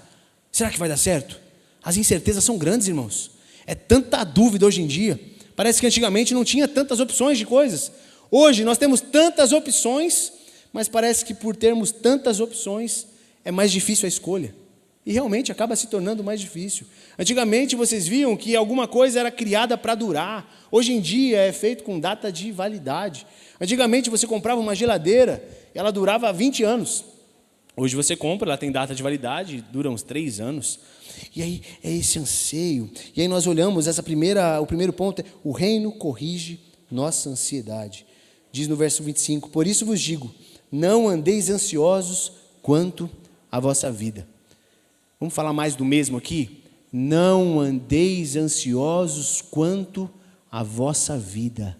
Será que vai dar certo? As incertezas são grandes, irmãos. É tanta dúvida hoje em dia. Parece que antigamente não tinha tantas opções de coisas. Hoje nós temos tantas opções, mas parece que por termos tantas opções é mais difícil a escolha. E realmente acaba se tornando mais difícil. Antigamente vocês viam que alguma coisa era criada para durar. Hoje em dia é feito com data de validade. Antigamente você comprava uma geladeira, ela durava 20 anos. Hoje você compra, ela tem data de validade, dura uns 3 anos. E aí é esse anseio. E aí nós olhamos o primeiro ponto é o reino corrige nossa ansiedade. Diz no verso 25, por isso vos digo, não andeis ansiosos quanto à vossa vida. Vamos falar mais do mesmo aqui? Não andeis ansiosos quanto à vossa vida.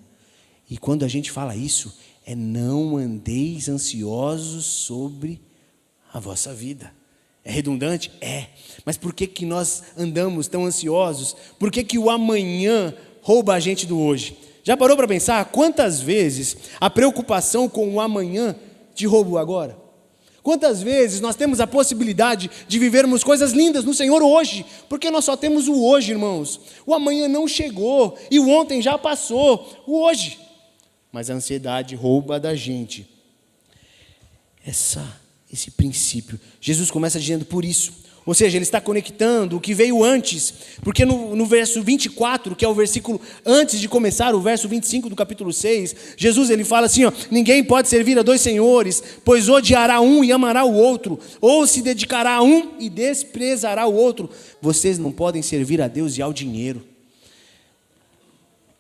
E quando a gente fala isso, é não andeis ansiosos sobre a vossa vida. É redundante? É. Mas por que nós andamos tão ansiosos? Por que o amanhã rouba a gente do hoje? Já parou para pensar quantas vezes a preocupação com o amanhã te rouba o agora? Quantas vezes nós temos a possibilidade de vivermos coisas lindas no Senhor hoje, porque nós só temos o hoje, irmãos. O amanhã não chegou e o ontem já passou, o hoje. Mas a ansiedade rouba da gente esse princípio. Jesus começa dizendo por isso. Ou seja, ele está conectando o que veio antes. Porque no verso 24, que é o versículo antes de começar, o verso 25 do capítulo 6, Jesus ele fala assim, ninguém pode servir a 2 senhores, pois odiará um e amará o outro, ou se dedicará a um e desprezará o outro. Vocês não podem servir a Deus e ao dinheiro.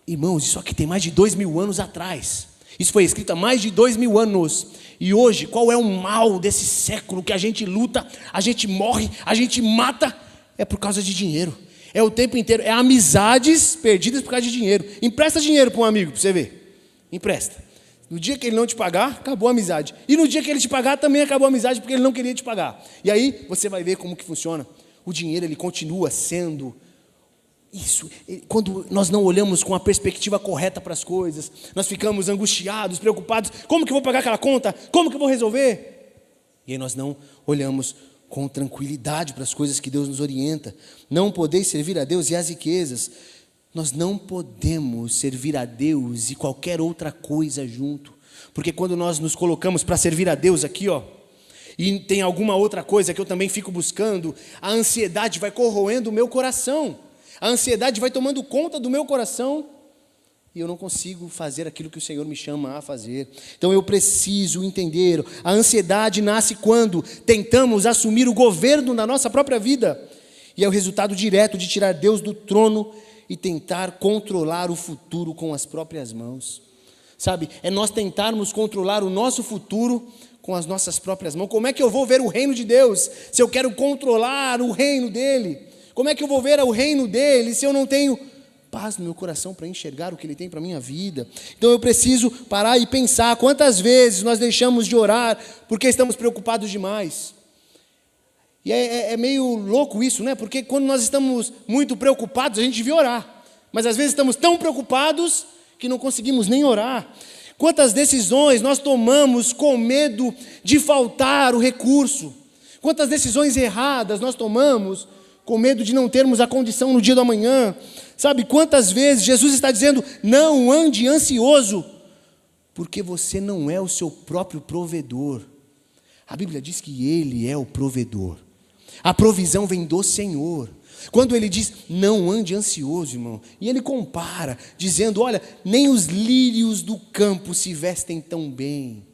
Irmãos, isso aqui tem mais de 2000 anos atrás. Isso foi escrito há mais de 2000 anos. E hoje, qual é o mal desse século que a gente luta, a gente morre, a gente mata? É por causa de dinheiro. É o tempo inteiro, é amizades perdidas por causa de dinheiro. Empresta dinheiro para um amigo, para você ver. Empresta. No dia que ele não te pagar, acabou a amizade. E no dia que ele te pagar, também acabou a amizade, porque ele não queria te pagar. E aí, você vai ver como que funciona. O dinheiro, ele continua sendo isso. Quando nós não olhamos com a perspectiva correta para as coisas, nós ficamos angustiados, preocupados. Como que eu vou pagar aquela conta? Como que eu vou resolver? E aí nós não olhamos com tranquilidade para as coisas que Deus nos orienta. Não podeis servir a Deus e às riquezas. Nós não podemos servir a Deus e qualquer outra coisa junto. Porque quando nós nos colocamos para servir a Deus aqui, ó, e tem alguma outra coisa que eu também fico buscando, a ansiedade vai corroendo o meu coração. A ansiedade vai tomando conta do meu coração e eu não consigo fazer aquilo que o Senhor me chama a fazer. Então eu preciso entender, a ansiedade nasce quando tentamos assumir o governo da nossa própria vida. E é o resultado direto de tirar Deus do trono e tentar controlar o futuro com as próprias mãos. Sabe, é nós tentarmos controlar o nosso futuro com as nossas próprias mãos. Como é que eu vou ver o reino de Deus se eu quero controlar o reino dele? Como é que eu vou ver o reino dele se eu não tenho paz no meu coração para enxergar o que ele tem para a minha vida? Então eu preciso parar e pensar quantas vezes nós deixamos de orar porque estamos preocupados demais. E é meio louco isso, né? Porque quando nós estamos muito preocupados, a gente devia orar. Mas às vezes estamos tão preocupados que não conseguimos nem orar. Quantas decisões nós tomamos com medo de faltar o recurso? Quantas decisões erradas nós tomamos com medo de não termos a condição no dia do amanhã? Sabe, quantas vezes Jesus está dizendo, não ande ansioso, porque você não é o seu próprio provedor. A Bíblia diz que Ele é o provedor. A provisão vem do Senhor. Quando Ele diz, não ande ansioso, irmão, e Ele compara, dizendo, olha, nem os lírios do campo se vestem tão bem.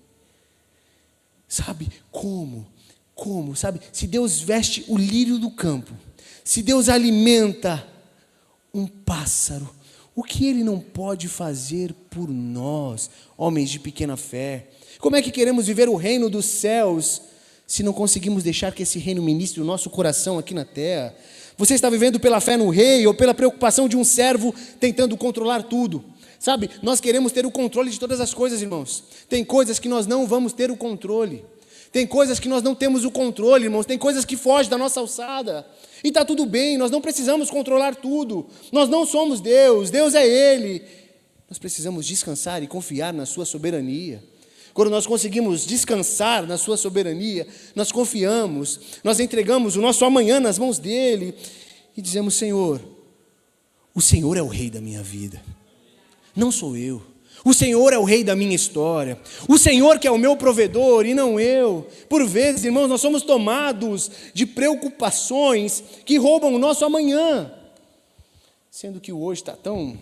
Sabe, como? Sabe, se Deus veste o lírio do campo, se Deus alimenta um pássaro, o que Ele não pode fazer por nós, homens de pequena fé? Como é que queremos viver o reino dos céus se não conseguimos deixar que esse reino ministre o nosso coração aqui na terra? Você está vivendo pela fé no rei ou pela preocupação de um servo tentando controlar tudo? Sabe, nós queremos ter o controle de todas as coisas, irmãos. Tem coisas que nós não vamos ter o controle. Tem coisas que nós não temos o controle, irmãos. Tem coisas que fogem da nossa alçada. E está tudo bem, nós não precisamos controlar tudo. Nós não somos Deus, Deus é Ele. Nós precisamos descansar e confiar na sua soberania. Quando nós conseguimos descansar na sua soberania, nós confiamos, nós entregamos o nosso amanhã nas mãos dEle e dizemos, Senhor, o Senhor é o rei da minha vida, não sou eu. O Senhor é o rei da minha história. O Senhor que é o meu provedor e não eu. Por vezes, irmãos, nós somos tomados de preocupações que roubam o nosso amanhã. Sendo que o hoje está tão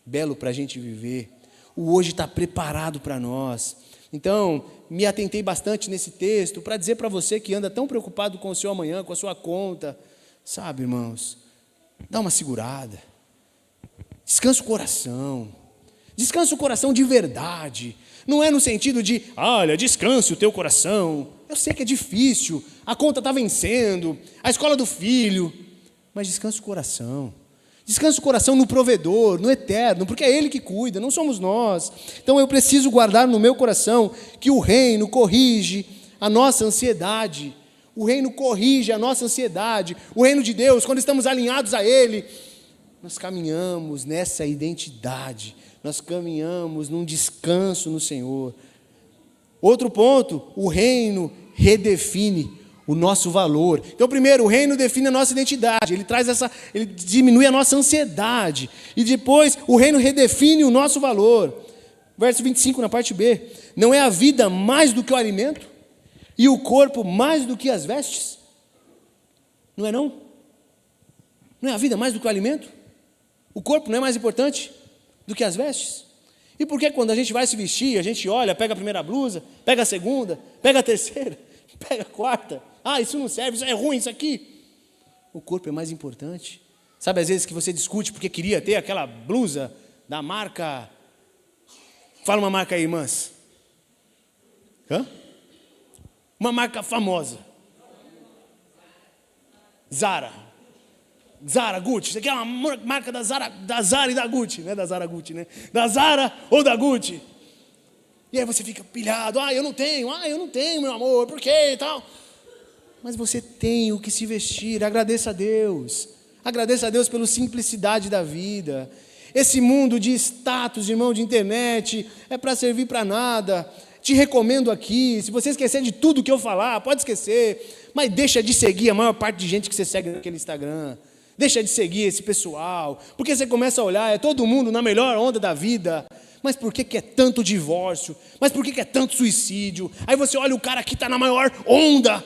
belo para a gente viver. O hoje está preparado para nós. Então, me atentei bastante nesse texto para dizer para você que anda tão preocupado com o seu amanhã, com a sua conta. Sabe, irmãos, dá uma segurada. Descansa o coração. Descansa o coração de verdade. Não é no sentido de, olha, descanse o teu coração. Eu sei que é difícil, a conta está vencendo, a escola do filho. Mas descansa o coração. Descansa o coração no provedor, no eterno, porque é Ele que cuida, não somos nós. Então eu preciso guardar no meu coração que o reino corrige a nossa ansiedade. O reino corrige a nossa ansiedade. O reino de Deus, quando estamos alinhados a Ele, nós caminhamos nessa identidade. Nós caminhamos num descanso no Senhor. Outro ponto, o reino redefine o nosso valor. Então, primeiro, o reino define a nossa identidade. Ele diminui a nossa ansiedade. E depois, o reino redefine o nosso valor. Verso 25, na parte B. Não é a vida mais do que o alimento? E o corpo mais do que as vestes? Não é não? Não é a vida mais do que o alimento? O corpo não é mais importante do que as vestes? E por que quando a gente vai se vestir, a gente olha, pega a primeira blusa, pega a segunda, pega a terceira, pega a quarta? Ah, isso não serve, isso é ruim, isso aqui. O corpo é mais importante. Sabe, às vezes que você discute porque queria ter aquela blusa da marca... Fala uma marca aí, irmãs. Hã? Uma marca famosa. Zara, Gucci. Isso aqui é uma marca da Zara e da Gucci. Não é da Zara Gucci, né? Da Zara ou da Gucci. E aí você fica pilhado. Eu não tenho, meu amor, por quê e tal? Mas você tem o que se vestir. Agradeça a Deus. Agradeça a Deus pela simplicidade da vida. Esse mundo de status, irmão, de internet, é para servir para nada. Te recomendo aqui, se você esquecer de tudo que eu falar, pode esquecer. Mas deixa de seguir a maior parte de gente que você segue naquele Instagram. Deixa de seguir esse pessoal, porque você começa a olhar, é todo mundo na melhor onda da vida. Mas por que é tanto divórcio? Mas por que é tanto suicídio? Aí você olha o cara que está na maior onda.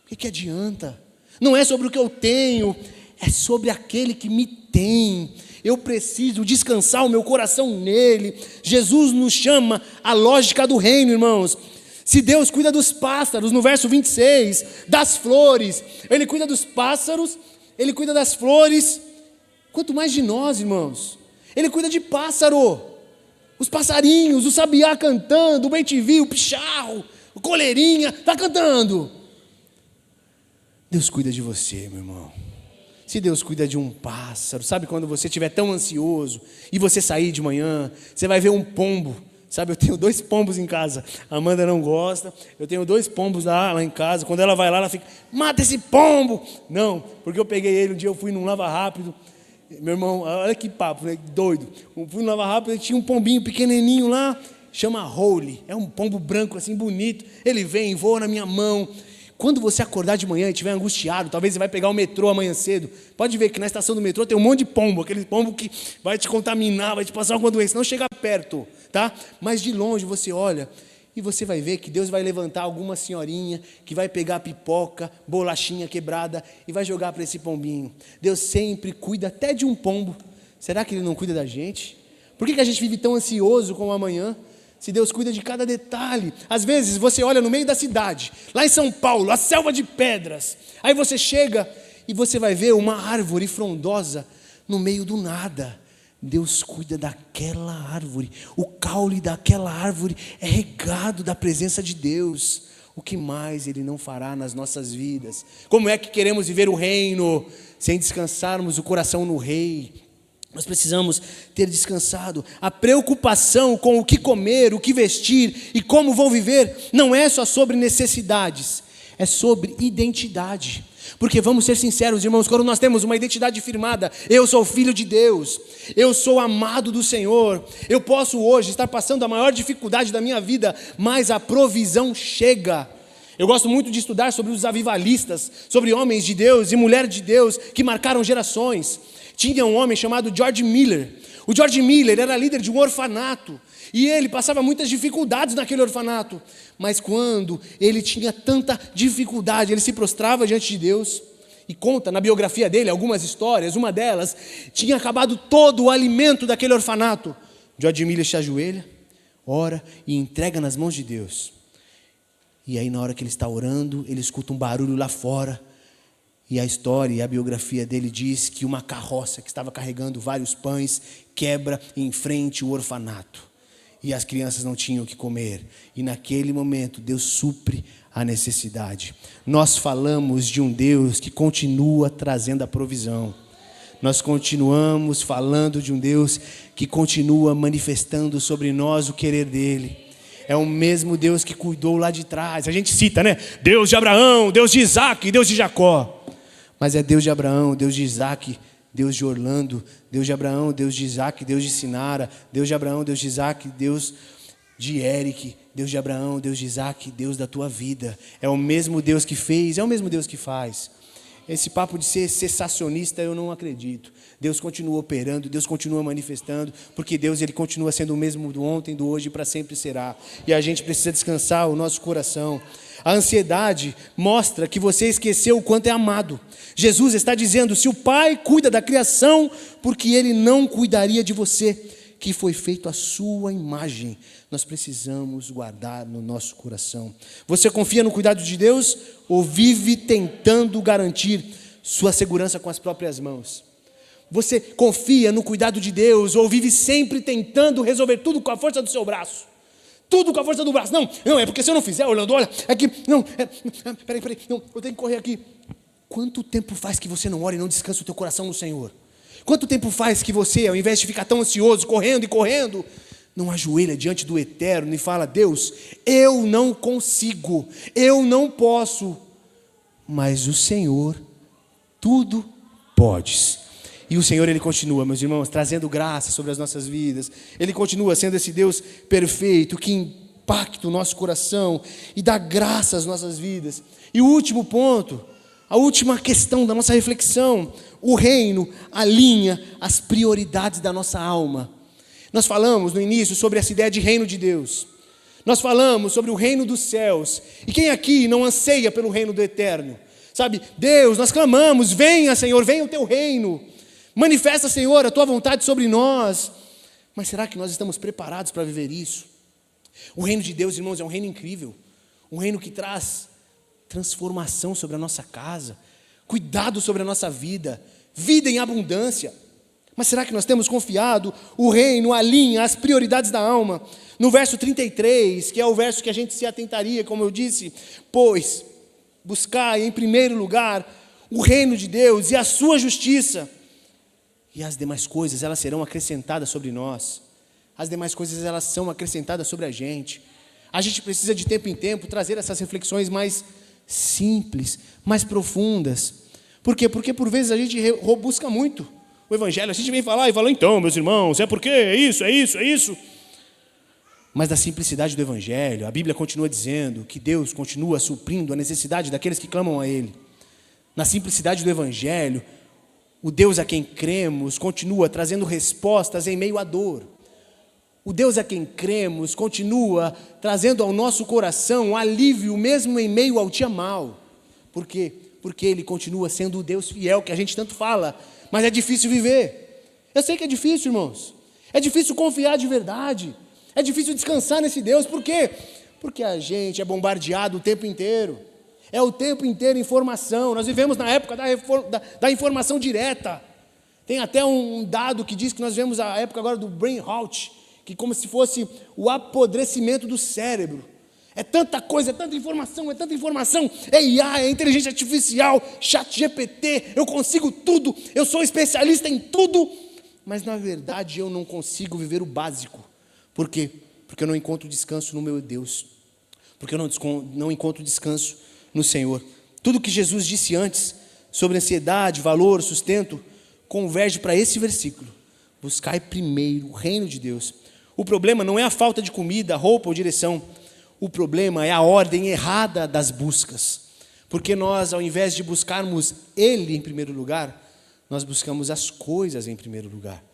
O que adianta? Não é sobre o que eu tenho, é sobre aquele que me tem. Eu preciso descansar o meu coração nele. Jesus nos chama à lógica do reino, irmãos. Se Deus cuida dos pássaros, no verso 26, das flores, Ele cuida dos pássaros, Ele cuida das flores, quanto mais de nós, irmãos. Ele cuida de pássaro, os passarinhos, o sabiá cantando, o bem-te-vi, o picharro, o coleirinha, está cantando. Deus cuida de você, meu irmão. Se Deus cuida de um pássaro, sabe quando você estiver tão ansioso e você sair de manhã, você vai ver um pombo. Sabe, eu tenho 2 pombos em casa. A Amanda não gosta. Eu tenho 2 pombos lá em casa. Quando ela vai lá, ela fica, mata esse pombo. Não, porque eu peguei ele, um dia eu fui num lava rápido. Meu irmão, olha que papo, né? Doido. Eu fui no lava rápido e tinha um pombinho pequenininho lá, chama Holy. É um pombo branco assim, bonito. Ele vem, voa na minha mão. Quando você acordar de manhã e estiver angustiado, talvez você vai pegar o metrô amanhã cedo. Pode ver que na estação do metrô tem um monte de pombo, aquele pombo que vai te contaminar, vai te passar alguma doença. Não chega perto, tá? Mas de longe você olha e você vai ver que Deus vai levantar alguma senhorinha que vai pegar pipoca, bolachinha quebrada e vai jogar para esse pombinho. Deus sempre cuida até de um pombo. Será que Ele não cuida da gente? Por que a gente vive tão ansioso com o amanhã? Se Deus cuida de cada detalhe. Às vezes você olha no meio da cidade, lá em São Paulo, a selva de pedras. Aí você chega e você vai ver uma árvore frondosa no meio do nada. Deus cuida daquela árvore. O caule daquela árvore é regado da presença de Deus. O que mais Ele não fará nas nossas vidas? Como é que queremos viver o reino sem descansarmos o coração no Rei? Nós precisamos ter descansado. A preocupação com o que comer, o que vestir e como vão viver não é só sobre necessidades, é sobre identidade. Porque vamos ser sinceros, irmãos, quando nós temos uma identidade firmada, eu sou filho de Deus, eu sou amado do Senhor, eu posso hoje estar passando a maior dificuldade da minha vida, mas a provisão chega. Eu gosto muito de estudar sobre os avivalistas, sobre homens de Deus e mulheres de Deus que marcaram gerações. Tinha um homem chamado George Miller. O George Miller era líder de um orfanato e ele passava muitas dificuldades naquele orfanato. Mas quando ele tinha tanta dificuldade, ele se prostrava diante de Deus e conta na biografia dele algumas histórias. Uma delas, tinha acabado todo o alimento daquele orfanato. George Miller se ajoelha, ora e entrega nas mãos de Deus. E aí na hora que ele está orando, ele escuta um barulho lá fora. E a história e a biografia dele diz que uma carroça que estava carregando vários pães quebra em frente ao orfanato. E as crianças não tinham o que comer. E naquele momento Deus supre a necessidade. Nós falamos de um Deus que continua trazendo a provisão. Nós continuamos falando de um Deus que continua manifestando sobre nós o querer dele. É o mesmo Deus que cuidou lá de trás. A gente cita, né? Deus de Abraão, Deus de Isaac, Deus de Jacó. Mas é Deus de Abraão, Deus de Isaac, Deus de Orlando, Deus de Abraão, Deus de Isaac, Deus de Sinara, Deus de Abraão, Deus de Isaac, Deus de Eric, Deus de Abraão, Deus de Isaac, Deus da tua vida. É o mesmo Deus que fez, é o mesmo Deus que faz. Esse papo de ser cessacionista eu não acredito. Deus continua operando, Deus continua manifestando, porque Deus ele continua sendo o mesmo do ontem, do hoje e para sempre será. E a gente precisa descansar o nosso coração. A ansiedade mostra que você esqueceu o quanto é amado. Jesus está dizendo, se o Pai cuida da criação, porque Ele não cuidaria de você, que foi feito à sua imagem. Nós precisamos guardar no nosso coração. Você confia no cuidado de Deus ou vive tentando garantir sua segurança com as próprias mãos? Você confia no cuidado de Deus ou vive sempre tentando resolver tudo com a força do seu braço? Tudo com a força do braço. Não, é porque se eu não fizer, Orlando, olha, é que, peraí, não, eu tenho que correr aqui. Quanto tempo faz que você não ora e não descansa o teu coração no Senhor? Quanto tempo faz que você, ao invés de ficar tão ansioso, correndo e correndo, não ajoelha diante do Eterno e fala, Deus, eu não consigo, eu não posso, mas o Senhor tudo podes. E o Senhor, Ele continua, meus irmãos, trazendo graça sobre as nossas vidas. Ele continua sendo esse Deus perfeito, que impacta o nosso coração e dá graça às nossas vidas. E o último ponto, A última questão da nossa reflexão: o reino alinha as prioridades da nossa alma. Nós falamos no início sobre essa ideia de reino de Deus. Nós falamos sobre o reino dos céus. E quem aqui não anseia pelo reino do eterno? Sabe, Deus, nós clamamos: venha, Senhor, venha o teu reino. Manifesta, Senhor, a tua vontade sobre nós. Mas será que nós estamos preparados para viver isso? O reino de Deus, irmãos, é um reino incrível. Um reino que traz transformação sobre a nossa casa, cuidado sobre a nossa vida, vida em abundância. Mas será que nós temos confiado? O reino alinha as prioridades da alma. No verso 33, que é o verso que a gente se atentaria, como eu disse: pois buscai em primeiro lugar o reino de Deus e a sua justiça, e as demais coisas elas serão acrescentadas sobre nós. As demais coisas elas são acrescentadas sobre a gente. A gente precisa de tempo em tempo trazer essas reflexões mais simples, mais profundas. Por quê? Porque por vezes a gente busca muito o evangelho. A gente vem falar e fala: então, meus irmãos, é porque é isso, é isso, é isso. Mas da simplicidade do evangelho, a Bíblia continua dizendo que Deus continua suprindo a necessidade daqueles que clamam a Ele. Na simplicidade do evangelho, o Deus a quem cremos continua trazendo respostas em meio à dor. O Deus a quem cremos continua trazendo ao nosso coração alívio mesmo em meio ao dia mau. Por quê? Porque Ele continua sendo o Deus fiel que a gente tanto fala, mas é difícil viver. Eu sei que é difícil, irmãos. É difícil confiar de verdade. É difícil descansar nesse Deus. Por quê? Porque a gente é bombardeado o tempo inteiro. É o tempo inteiro informação. Nós vivemos na época da informação direta. Tem até um dado que diz que nós vivemos a época agora do brain rot, que como se fosse o apodrecimento do cérebro. É tanta coisa, é tanta informação, é IA, é inteligência artificial, chat GPT, eu consigo tudo, eu sou especialista em tudo, mas na verdade eu não consigo viver o básico. Por quê? Porque eu não encontro descanso no meu Deus, porque eu não encontro descanso no Senhor. Tudo que Jesus disse antes sobre ansiedade, valor, sustento, converge para esse versículo: buscai primeiro o reino de Deus. O problema não é a falta de comida, roupa ou direção. O problema é a ordem errada das buscas. Porque nós, ao invés de buscarmos Ele em primeiro lugar, nós buscamos as coisas em primeiro lugar.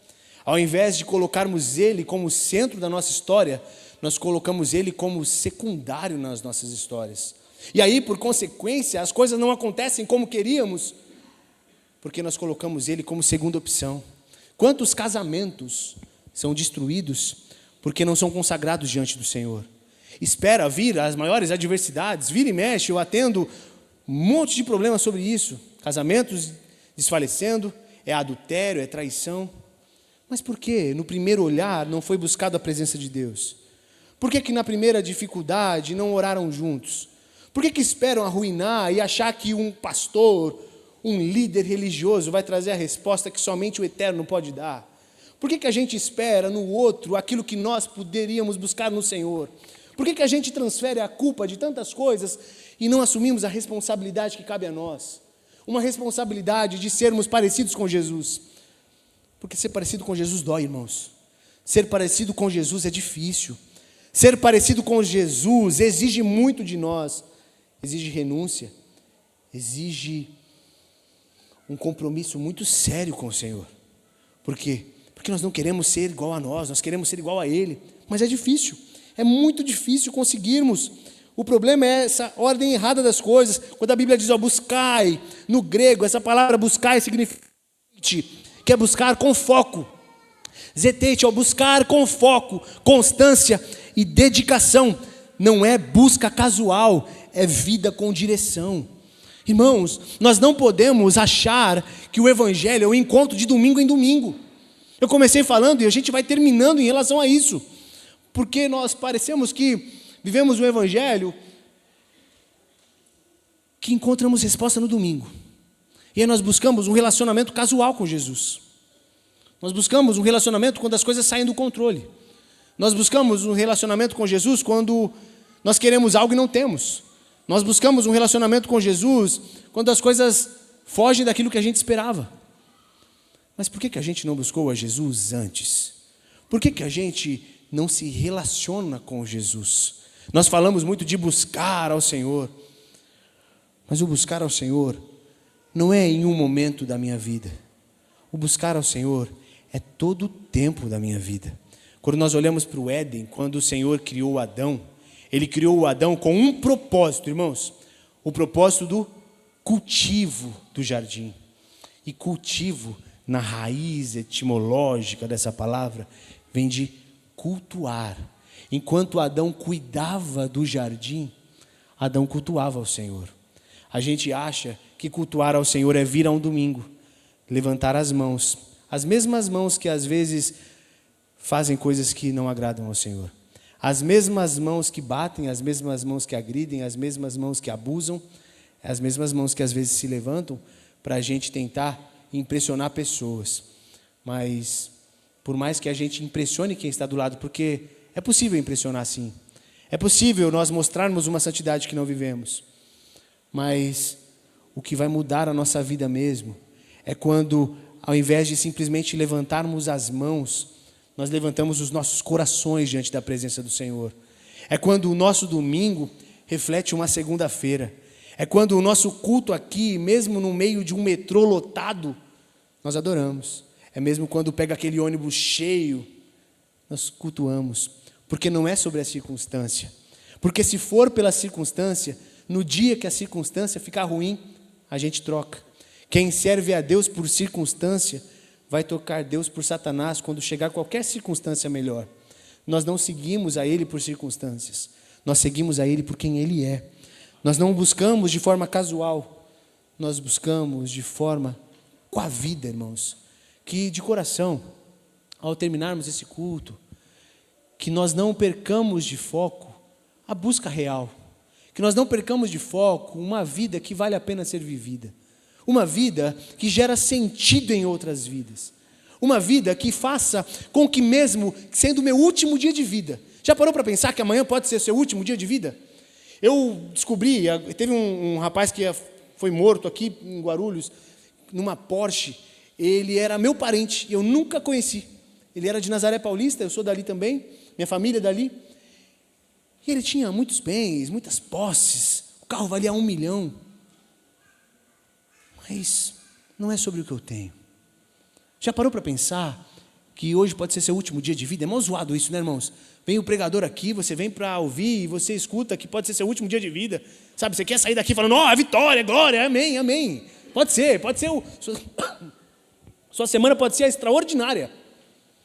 Ao invés de colocarmos Ele como centro da nossa história, nós colocamos Ele como secundário nas nossas histórias. E aí, por consequência, as coisas não acontecem como queríamos, porque nós colocamos Ele como segunda opção. Quantos casamentos são destruídos porque não são consagrados diante do Senhor? Espera vir as maiores adversidades, vira e mexe, eu atendo um monte de problemas sobre isso. Casamentos desfalecendo, é adultério, é traição. Mas por que no primeiro olhar não foi buscada a presença de Deus? Por que na primeira dificuldade não oraram juntos? Por que esperam arruinar e achar que um pastor, um líder religioso vai trazer a resposta que somente o Eterno pode dar? Por que a gente espera no outro aquilo que nós poderíamos buscar no Senhor? Por que a gente transfere a culpa de tantas coisas e não assumimos a responsabilidade que cabe a nós? Uma responsabilidade de sermos parecidos com Jesus. Porque ser parecido com Jesus dói, irmãos. Ser parecido com Jesus é difícil. Ser parecido com Jesus exige muito de nós. Exige renúncia. Exige um compromisso muito sério com o Senhor. Por quê? Porque nós não queremos ser igual a nós queremos ser igual a Ele. Mas é difícil. É muito difícil conseguirmos. O problema é essa ordem errada das coisas. Quando a Bíblia diz, buscai, no grego, essa palavra buscai significa que é buscar com foco. Zetete, buscar com foco, constância e dedicação. Não é busca casual, é vida com direção. Irmãos, nós não podemos achar que o Evangelho é o encontro de domingo em domingo. Eu comecei falando e a gente vai terminando em relação a isso. Porque nós parecemos que vivemos um evangelho que encontramos resposta no domingo. E aí nós buscamos um relacionamento casual com Jesus. Nós buscamos um relacionamento quando as coisas saem do controle. Nós buscamos um relacionamento com Jesus quando nós queremos algo e não temos. Nós buscamos um relacionamento com Jesus quando as coisas fogem daquilo que a gente esperava. Mas por que a gente não buscou a Jesus antes? Por que a gente não se relaciona com Jesus? Nós falamos muito de buscar ao Senhor, mas o buscar ao Senhor não é em um momento da minha vida. O buscar ao Senhor é todo o tempo da minha vida. Quando nós olhamos para o Éden, quando o Senhor criou Adão, Ele criou o Adão com um propósito, irmãos. O propósito do cultivo do jardim. E cultivo, na raiz etimológica dessa palavra, vem de cultuar. Enquanto Adão cuidava do jardim, Adão cultuava ao Senhor. A gente acha que cultuar ao Senhor é vir a um domingo, levantar as mãos, as mesmas mãos que às vezes fazem coisas que não agradam ao Senhor. As mesmas mãos que batem, as mesmas mãos que agridem, as mesmas mãos que abusam, as mesmas mãos que às vezes se levantam para a gente tentar impressionar pessoas. Mas, por mais que a gente impressione quem está do lado, porque é possível impressionar sim. É possível nós mostrarmos uma santidade que não vivemos. Mas o que vai mudar a nossa vida mesmo é quando, ao invés de simplesmente levantarmos as mãos, nós levantamos os nossos corações diante da presença do Senhor. É quando o nosso domingo reflete uma segunda-feira. É quando o nosso culto aqui, mesmo no meio de um metrô lotado, nós adoramos. É mesmo quando pega aquele ônibus cheio, nós cultuamos. Porque não é sobre a circunstância. Porque se for pela circunstância, no dia que a circunstância ficar ruim, a gente troca. Quem serve a Deus por circunstância, vai tocar Deus por Satanás quando chegar qualquer circunstância melhor. Nós não seguimos a Ele por circunstâncias. Nós seguimos a Ele por quem Ele é. Nós não buscamos de forma casual. Nós buscamos de forma com a vida, irmãos. Que de coração, ao terminarmos esse culto, que nós não percamos de foco a busca real. Que nós não percamos de foco uma vida que vale a pena ser vivida. Uma vida que gera sentido em outras vidas. Uma vida que faça com que mesmo sendo o meu último dia de vida. Já parou para pensar que amanhã pode ser seu último dia de vida? Eu descobri, teve um rapaz que foi morto aqui em Guarulhos, numa Porsche. Ele era meu parente, eu nunca conheci. Ele era de Nazaré Paulista, eu sou dali também, minha família é dali. E ele tinha muitos bens, muitas posses, o carro valia 1 milhão. Mas não é sobre o que eu tenho. Já parou para pensar que hoje pode ser seu último dia de vida? É mó zoado isso, né, irmãos? Vem o pregador aqui, você vem para ouvir e você escuta que pode ser seu último dia de vida. Sabe, você quer sair daqui falando, ó, vitória, glória, amém, amém. Pode ser sua semana pode ser extraordinária,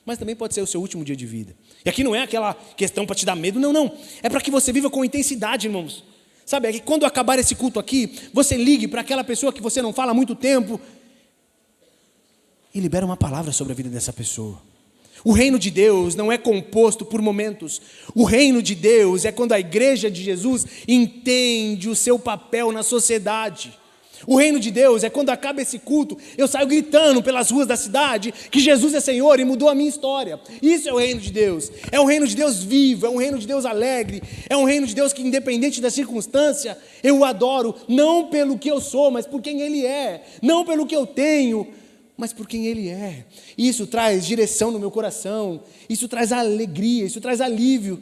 mas também pode ser o seu último dia de vida. E aqui não é aquela questão para te dar medo, não. É para que você viva com intensidade, irmãos. Sabe, é que quando acabar esse culto aqui, você ligue para aquela pessoa que você não fala há muito tempo e libera uma palavra sobre a vida dessa pessoa. O reino de Deus não é composto por momentos. O reino de Deus é quando a igreja de Jesus entende o seu papel na sociedade. O reino de Deus é quando acaba esse culto, eu saio gritando pelas ruas da cidade que Jesus é Senhor e mudou a minha história. Isso é o reino de Deus. É um reino de Deus vivo, é um reino de Deus alegre, é um reino de Deus que, independente da circunstância, eu o adoro, não pelo que eu sou, mas por quem Ele é. Não pelo que eu tenho, mas por quem Ele é. Isso traz direção no meu coração, isso traz alegria, isso traz alívio,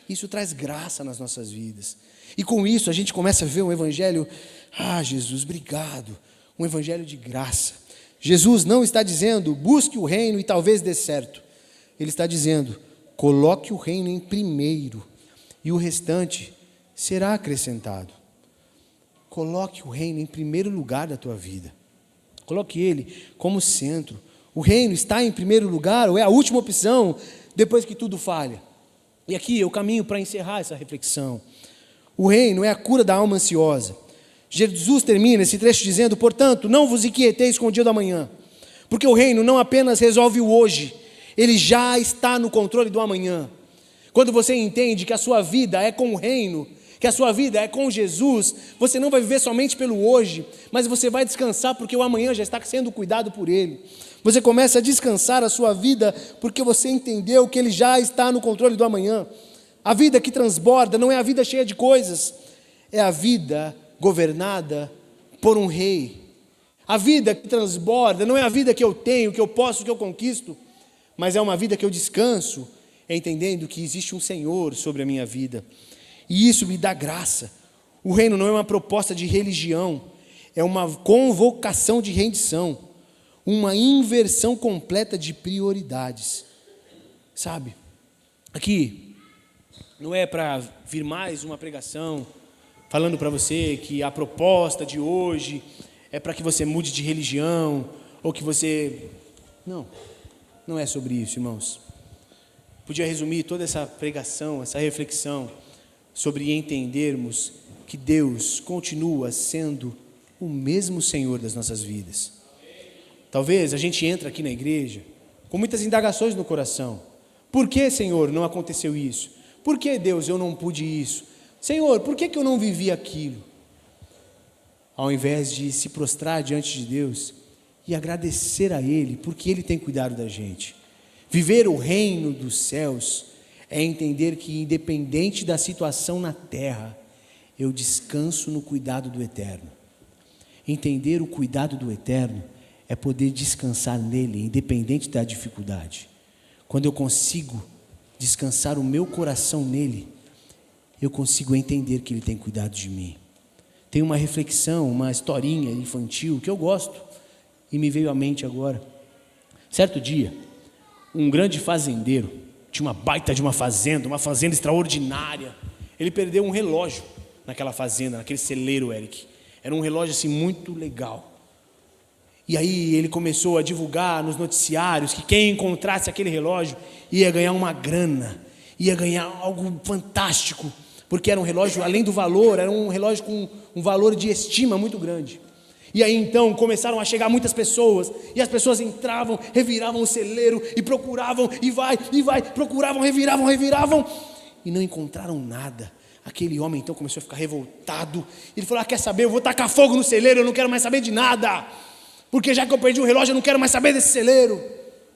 isso traz graça nas nossas vidas. E com isso a gente começa a ver um evangelho, Jesus, obrigado, um evangelho de graça. Jesus não está dizendo, busque o reino e talvez dê certo. Ele está dizendo, coloque o reino em primeiro e o restante será acrescentado. Coloque o reino em primeiro lugar da tua vida. Coloque ele como centro. O reino está em primeiro lugar ou é a última opção depois que tudo falha? E aqui eu caminho para encerrar essa reflexão. O reino é a cura da alma ansiosa. Jesus termina esse trecho dizendo, portanto, não vos inquieteis com o dia da manhã, porque o reino não apenas resolve o hoje, ele já está no controle do amanhã. Quando você entende que a sua vida é com o reino, que a sua vida é com Jesus, você não vai viver somente pelo hoje, mas você vai descansar porque o amanhã já está sendo cuidado por Ele. Você começa a descansar a sua vida porque você entendeu que Ele já está no controle do amanhã. A vida que transborda não é a vida cheia de coisas, é a vida governada por um rei. A vida que transborda não é a vida que eu tenho, que eu posso, que eu conquisto, mas é uma vida que eu descanso, entendendo que existe um Senhor sobre a minha vida. E isso me dá graça. O reino não é uma proposta de religião, é uma convocação de rendição, uma inversão completa de prioridades. Sabe? Aqui não é para vir mais uma pregação falando para você que a proposta de hoje é para que você mude de religião ou que você... Não é sobre isso, irmãos. Podia resumir toda essa pregação, essa reflexão sobre entendermos que Deus continua sendo o mesmo Senhor das nossas vidas. Talvez a gente entre aqui na igreja com muitas indagações no coração. Por que, Senhor, não aconteceu isso? Por que, Deus, eu não pude isso? Senhor, por que eu não vivi aquilo? Ao invés de se prostrar diante de Deus e agradecer a Ele, porque Ele tem cuidado da gente. Viver o reino dos céus é entender que, independente da situação na terra, eu descanso no cuidado do Eterno. Entender o cuidado do Eterno é poder descansar nele, independente da dificuldade. Quando eu consigo descansar o meu coração nele, eu consigo entender que Ele tem cuidado de mim. Tem uma reflexão, uma historinha infantil que eu gosto e me veio à mente agora. Certo dia, um grande fazendeiro, tinha uma baita de uma fazenda extraordinária. Ele perdeu um relógio naquela fazenda, naquele celeiro, Eric. Era um relógio assim muito legal. E aí ele começou a divulgar nos noticiários que quem encontrasse aquele relógio ia ganhar uma grana, ia ganhar algo fantástico, porque era um relógio, além do valor, era um relógio com um valor de estima muito grande. E aí então começaram a chegar muitas pessoas, e as pessoas entravam, reviravam o celeiro, e procuravam, procuravam, reviravam, e não encontraram nada. Aquele homem então começou a ficar revoltado, ele falou, quer saber, eu vou tacar fogo no celeiro, eu não quero mais saber de nada, porque já que eu perdi o relógio, eu não quero mais saber desse celeiro.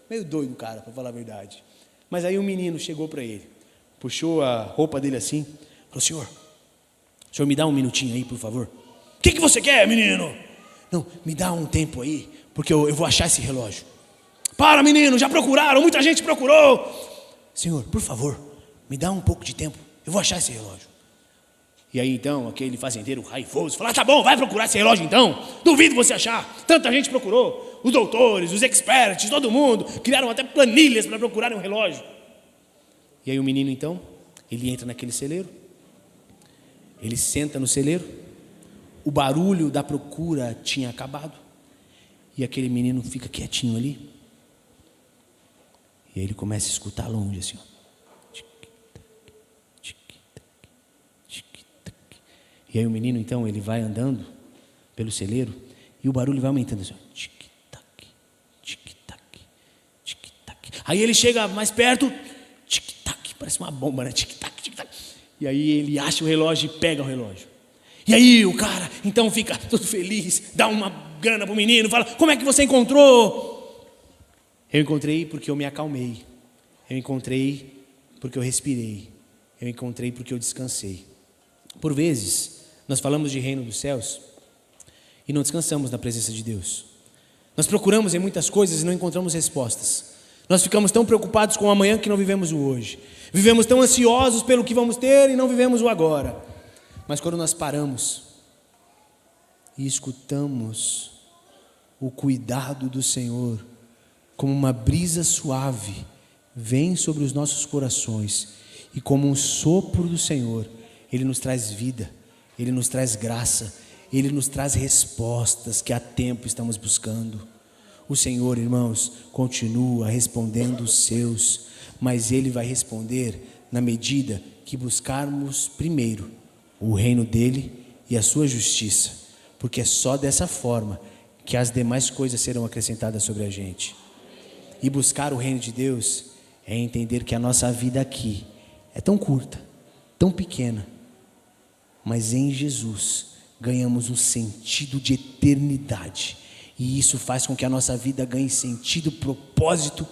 Meio doido, cara, para falar a verdade. Mas aí um menino chegou para ele, puxou a roupa dele assim, falou, senhor me dá um minutinho aí, por favor. O que você quer, menino? Não, me dá um tempo aí, porque eu vou achar esse relógio. Para, menino, já procuraram, muita gente procurou. Senhor, por favor, me dá um pouco de tempo, eu vou achar esse relógio. E aí então, aquele fazendeiro raivoso falou, tá bom, vai procurar esse relógio então, duvido você achar, tanta gente procurou, os doutores, os experts, todo mundo, criaram até planilhas para procurarem um relógio. E aí o menino então, ele entra naquele celeiro, ele senta no celeiro, o barulho da procura tinha acabado, e aquele menino fica quietinho ali, e aí ele começa a escutar longe assim, ó. E aí o menino, então, ele vai andando pelo celeiro e o barulho vai aumentando assim, tic-tac, tic-tac, tic-tac. Aí ele chega mais perto, tic-tac, parece uma bomba, né? Tic-tac, tic-tac. E aí ele acha o relógio e pega o relógio. E aí o cara, então, fica todo feliz, dá uma grana pro menino, fala, como é que você encontrou? Eu encontrei porque eu me acalmei. Eu encontrei porque eu respirei. Eu encontrei porque eu descansei. Por vezes, nós falamos de reino dos céus e não descansamos na presença de Deus. Nós procuramos em muitas coisas e não encontramos respostas. Nós ficamos tão preocupados com o amanhã que não vivemos o hoje. Vivemos tão ansiosos pelo que vamos ter e não vivemos o agora. Mas quando nós paramos e escutamos o cuidado do Senhor, como uma brisa suave, vem sobre os nossos corações e como um sopro do Senhor, Ele nos traz vida, Ele nos traz graça, Ele nos traz respostas que há tempo estamos buscando. O Senhor, irmãos, continua respondendo os seus, mas Ele vai responder na medida que buscarmos primeiro o reino dEle e a sua justiça, porque é só dessa forma que as demais coisas serão acrescentadas sobre a gente. E buscar o reino de Deus é entender que a nossa vida aqui é tão curta, tão pequena, mas em Jesus ganhamos um sentido de eternidade, e isso faz com que a nossa vida ganhe sentido, propósito,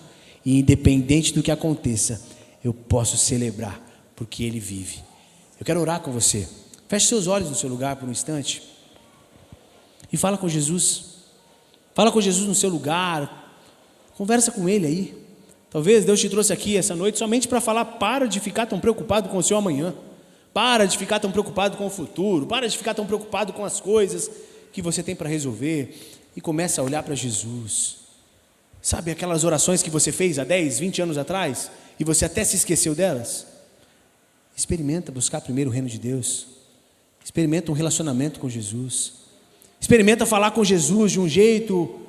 e independente do que aconteça, eu posso celebrar, porque Ele vive. Eu quero orar com você. Feche seus olhos no seu lugar por um instante e fala com Jesus. Fala com Jesus no seu lugar, conversa com Ele aí. Talvez Deus te trouxe aqui essa noite somente para falar, para de ficar tão preocupado com o seu amanhã. Para de ficar tão preocupado com o futuro. Para de ficar tão preocupado com as coisas que você tem para resolver e começa a olhar para Jesus. Sabe aquelas orações que você fez há 10, 20 anos atrás e você até se esqueceu delas? Experimenta buscar primeiro o reino de Deus. Experimenta um relacionamento com Jesus. Experimenta falar com Jesus de um jeito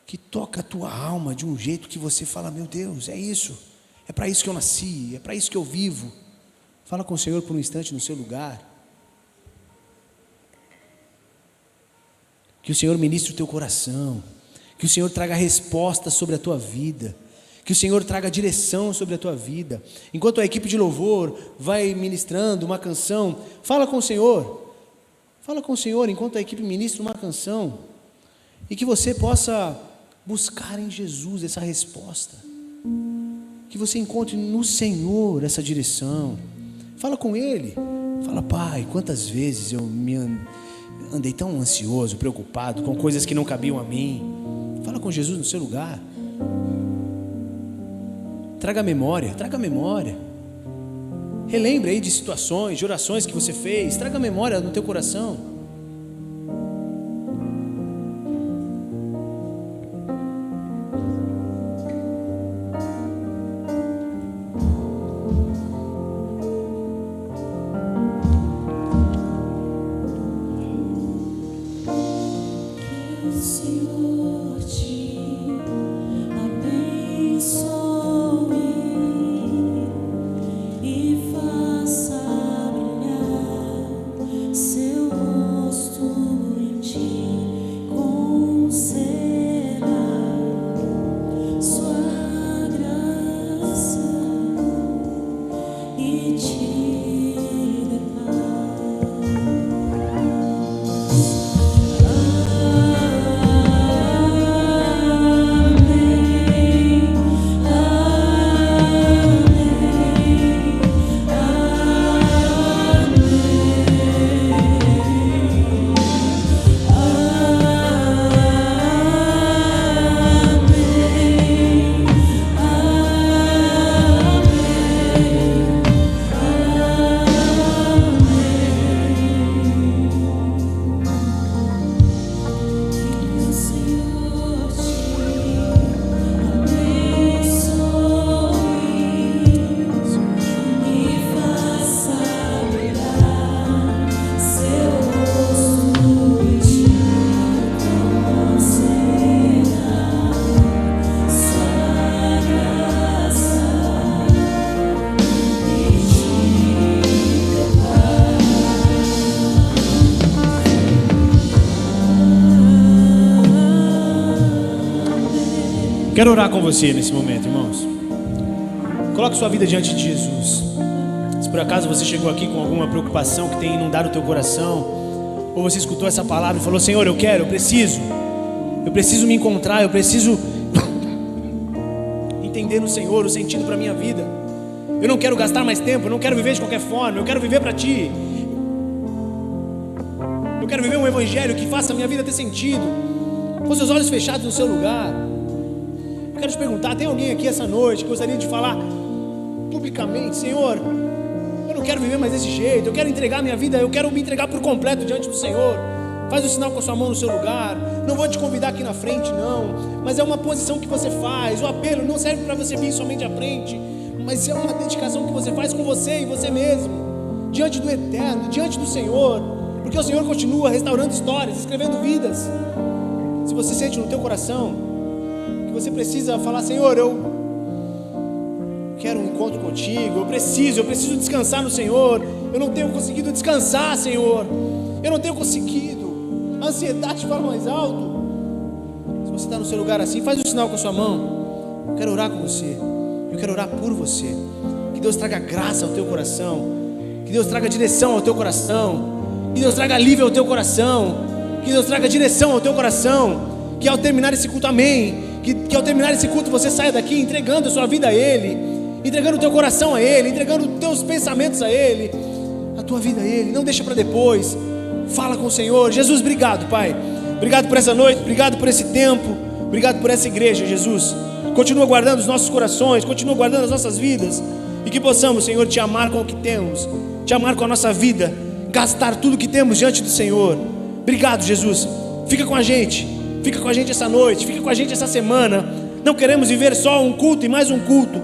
que toca a tua alma, de um jeito que você fala: meu Deus, é isso, é para isso que eu nasci, é para isso que eu vivo. Fala com o Senhor por um instante no seu lugar. Que o Senhor ministre o teu coração, que o Senhor traga respostas sobre a tua vida, que o Senhor traga direção sobre a tua vida. Enquanto a equipe de louvor vai ministrando uma canção, fala com o Senhor enquanto a equipe ministra uma canção, e que você possa buscar em Jesus essa resposta, que você encontre no Senhor essa direção. Fala com Ele, fala: Pai, quantas vezes eu andei tão ansioso, preocupado com coisas que não cabiam a mim. Fala com Jesus no seu lugar. Traga memória. Relembre aí de situações, de orações que você fez. Traga memória no teu coração. Que o Senhor te abençoe e faça brilhar seu rosto em ti, conceda sua graça e te dê paz. Quero orar com você nesse momento, irmãos. Coloque sua vida diante de Jesus. Se por acaso você chegou aqui com alguma preocupação que tem inundado o teu coração, ou você escutou essa palavra e falou: Senhor, eu preciso me encontrar, eu preciso entender no Senhor o sentido para a minha vida. Eu não quero gastar mais tempo, eu não quero viver de qualquer forma, eu quero viver para Ti. Eu quero viver um evangelho que faça a minha vida ter sentido. Com seus olhos fechados no seu lugar. Eu quero te perguntar: tem alguém aqui essa noite que gostaria de falar publicamente: Senhor, eu não quero viver mais desse jeito, eu quero entregar minha vida, eu quero me entregar por completo diante do Senhor. Faz o sinal com a sua mão no seu lugar. Não vou te convidar aqui na frente, não, mas é uma posição que você faz. O apelo não serve para você vir somente à frente, mas é uma dedicação que você faz com você e você mesmo, diante do Eterno, diante do Senhor, porque o Senhor continua restaurando histórias, escrevendo vidas. Se você sente no teu coração que você precisa falar: Senhor, eu quero um encontro contigo, eu preciso descansar no Senhor, eu não tenho conseguido descansar, Senhor, eu não tenho conseguido, a ansiedade fala mais alto. Se você está no seu lugar assim, faz o sinal com a sua mão. Eu quero orar com você, eu quero orar por você. Que Deus traga graça ao teu coração, que Deus traga direção ao teu coração, que Deus traga alívio ao teu coração, que Deus traga direção ao teu coração. Que ao terminar esse culto, amém, que ao terminar esse culto você saia daqui entregando a sua vida a Ele, entregando o teu coração a Ele, entregando os teus pensamentos a Ele, a tua vida a Ele. Não deixa para depois. Fala com o Senhor. Jesus, obrigado, Pai. Obrigado por essa noite, obrigado por esse tempo, obrigado por essa igreja, Jesus. Continua guardando os nossos corações, continua guardando as nossas vidas, e que possamos, Senhor, te amar com o que temos, te amar com a nossa vida, gastar tudo que temos diante do Senhor. Obrigado, Jesus. Fica com a gente essa noite, fica com a gente essa semana. Não queremos viver só um culto e mais um culto.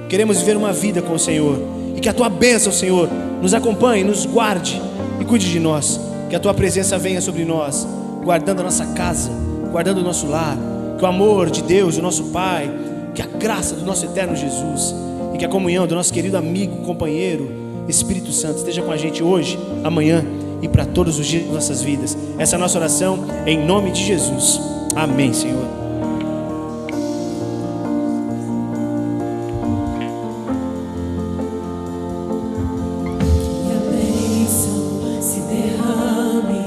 Queremos viver uma vida com o Senhor. E que a tua bênção, Senhor, nos acompanhe, nos guarde e cuide de nós. Que a tua presença venha sobre nós, guardando a nossa casa, guardando o nosso lar. Que o amor de Deus, o nosso Pai, que a graça do nosso eterno Jesus e que a comunhão do nosso querido amigo, companheiro, Espírito Santo esteja com a gente hoje, amanhã e para todos os dias de nossas vidas. Essa é a nossa oração em nome de Jesus. Amém, Senhor. Que a bênção se derrame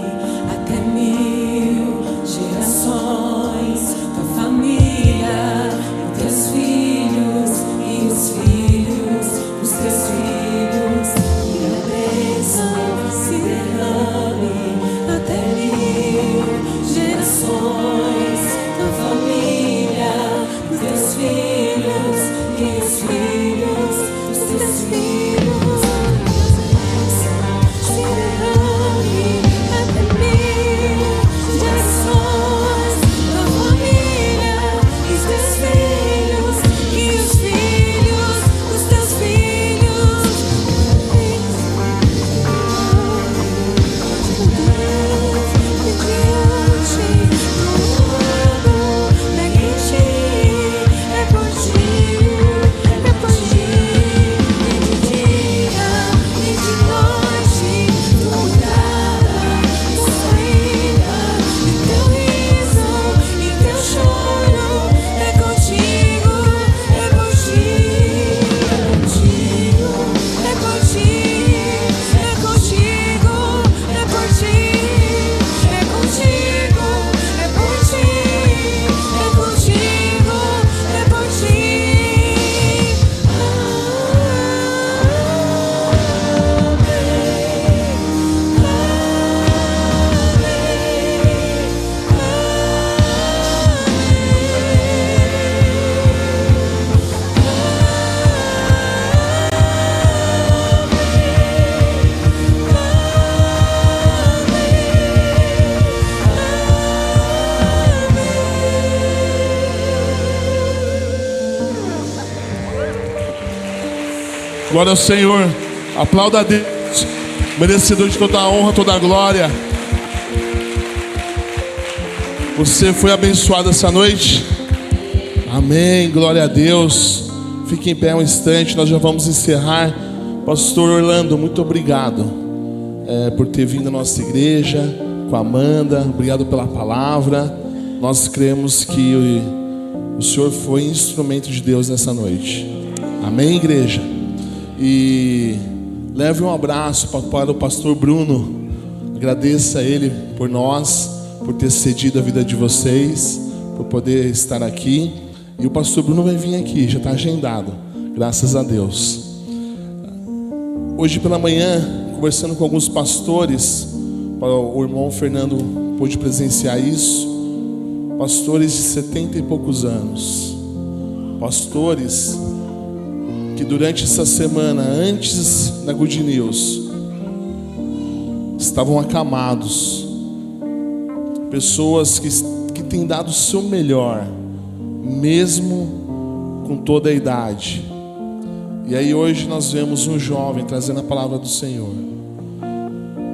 até 1000 gerações, tua família, e teus filhos e os filhos dos teus filhos. Que a bênção se derrame até 1000 gerações, tua família, os teus filhos e os filhos dos teus filhos. Se derrame até 1000 gerações, tua família, os teus filhos e os filhos dos teus filhos. Glória ao Senhor. Aplauda a Deus, merecedor de toda a honra, toda a glória. Você foi abençoado essa noite? Amém, glória a Deus. Fique em pé um instante, nós já vamos encerrar. Pastor Orlando, muito obrigado por ter vindo à nossa igreja com a Amanda. Obrigado pela palavra. Nós cremos que o Senhor foi instrumento de Deus nessa noite. Amém, igreja? E leve um abraço para o pastor Bruno. Agradeça a ele por nós, por ter cedido a vida de vocês, por poder estar aqui. E o pastor Bruno vai vir aqui, já está agendado, graças a Deus. Hoje pela manhã, conversando com alguns pastores, o irmão Fernando pôde presenciar isso. Pastores de 70 e poucos anos, pastores que durante essa semana, antes da Good News, estavam acamados. Pessoas que têm dado o seu melhor, mesmo com toda a idade. E aí hoje nós vemos um jovem trazendo a palavra do Senhor.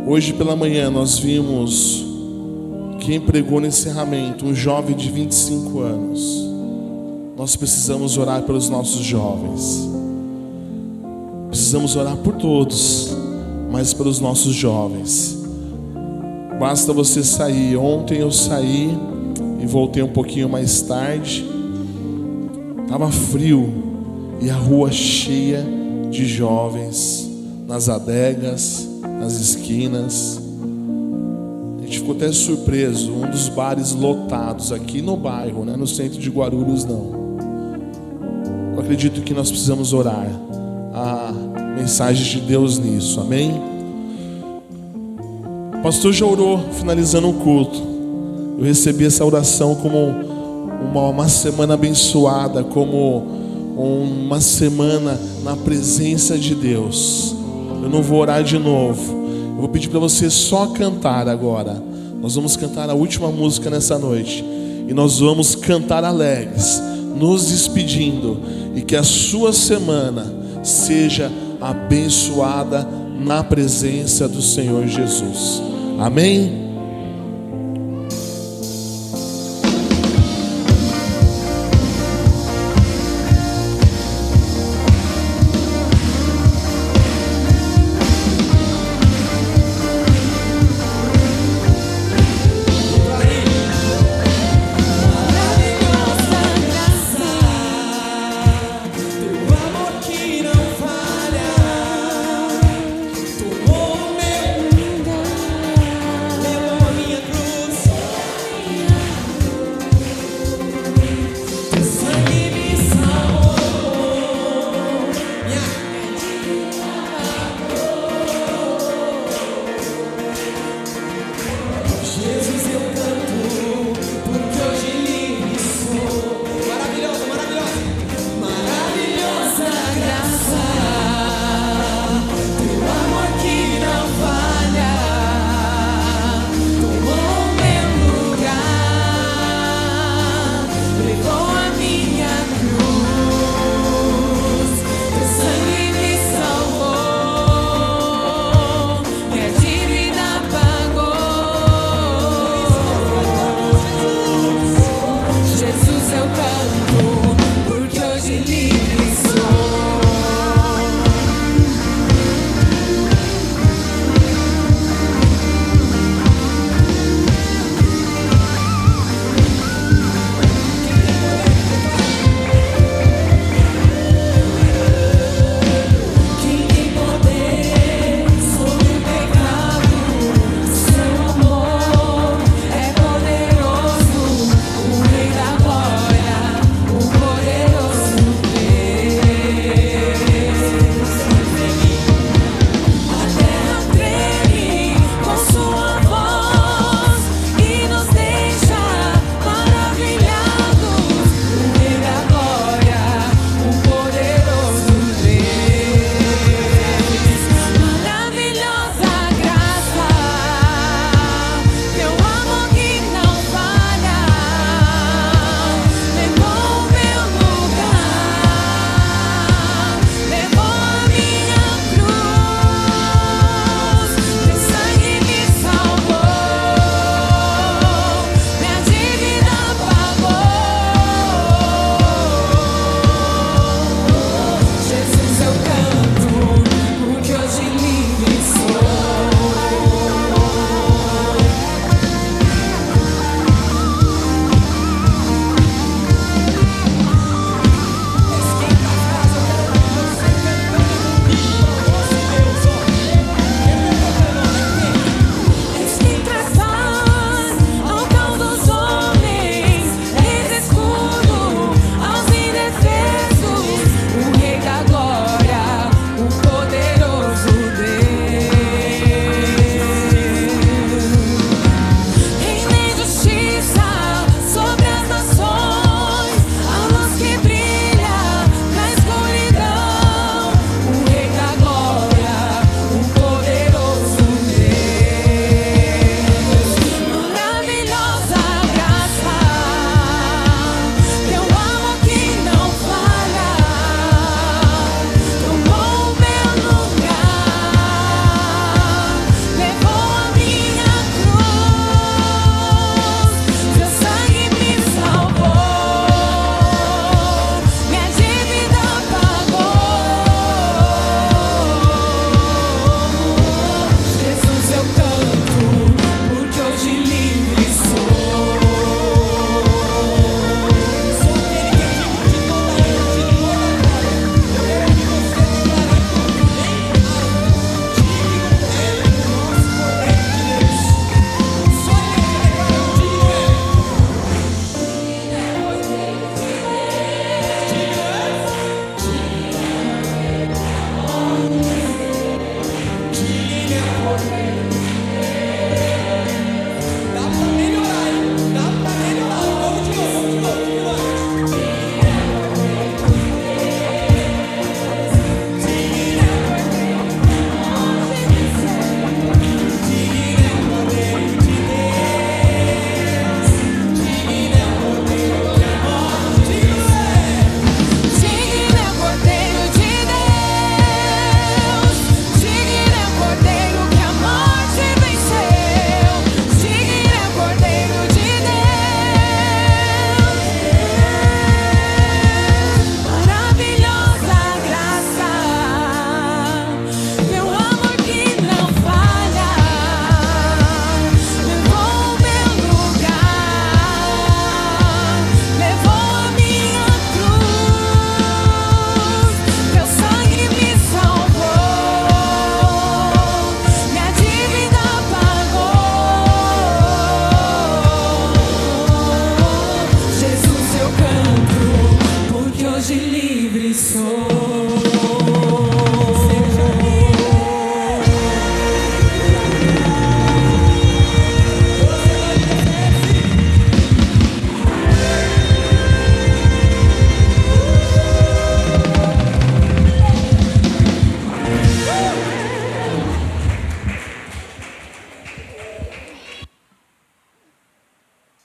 Hoje pela manhã nós vimos quem pregou no encerramento, um jovem de 25 anos. Nós precisamos orar pelos nossos jovens. Precisamos orar por todos, mas pelos nossos jovens. Basta você sair. Ontem eu saí e voltei um pouquinho mais tarde. Estava frio e a rua cheia de jovens, nas adegas, nas esquinas. A gente ficou até surpreso, um dos bares lotados aqui no bairro, não é no centro de Guarulhos não. Eu acredito que nós precisamos orar a mensagem de Deus nisso, amém? O pastor já orou finalizando o culto. Eu recebi essa oração como uma semana abençoada, como uma semana na presença de Deus. Eu não vou orar de novo. Eu vou pedir para você só cantar agora. Nós vamos cantar a última música nessa noite. E nós vamos cantar alegres, nos despedindo. E que a sua semana seja abençoada na presença do Senhor Jesus. Amém? Meu sou.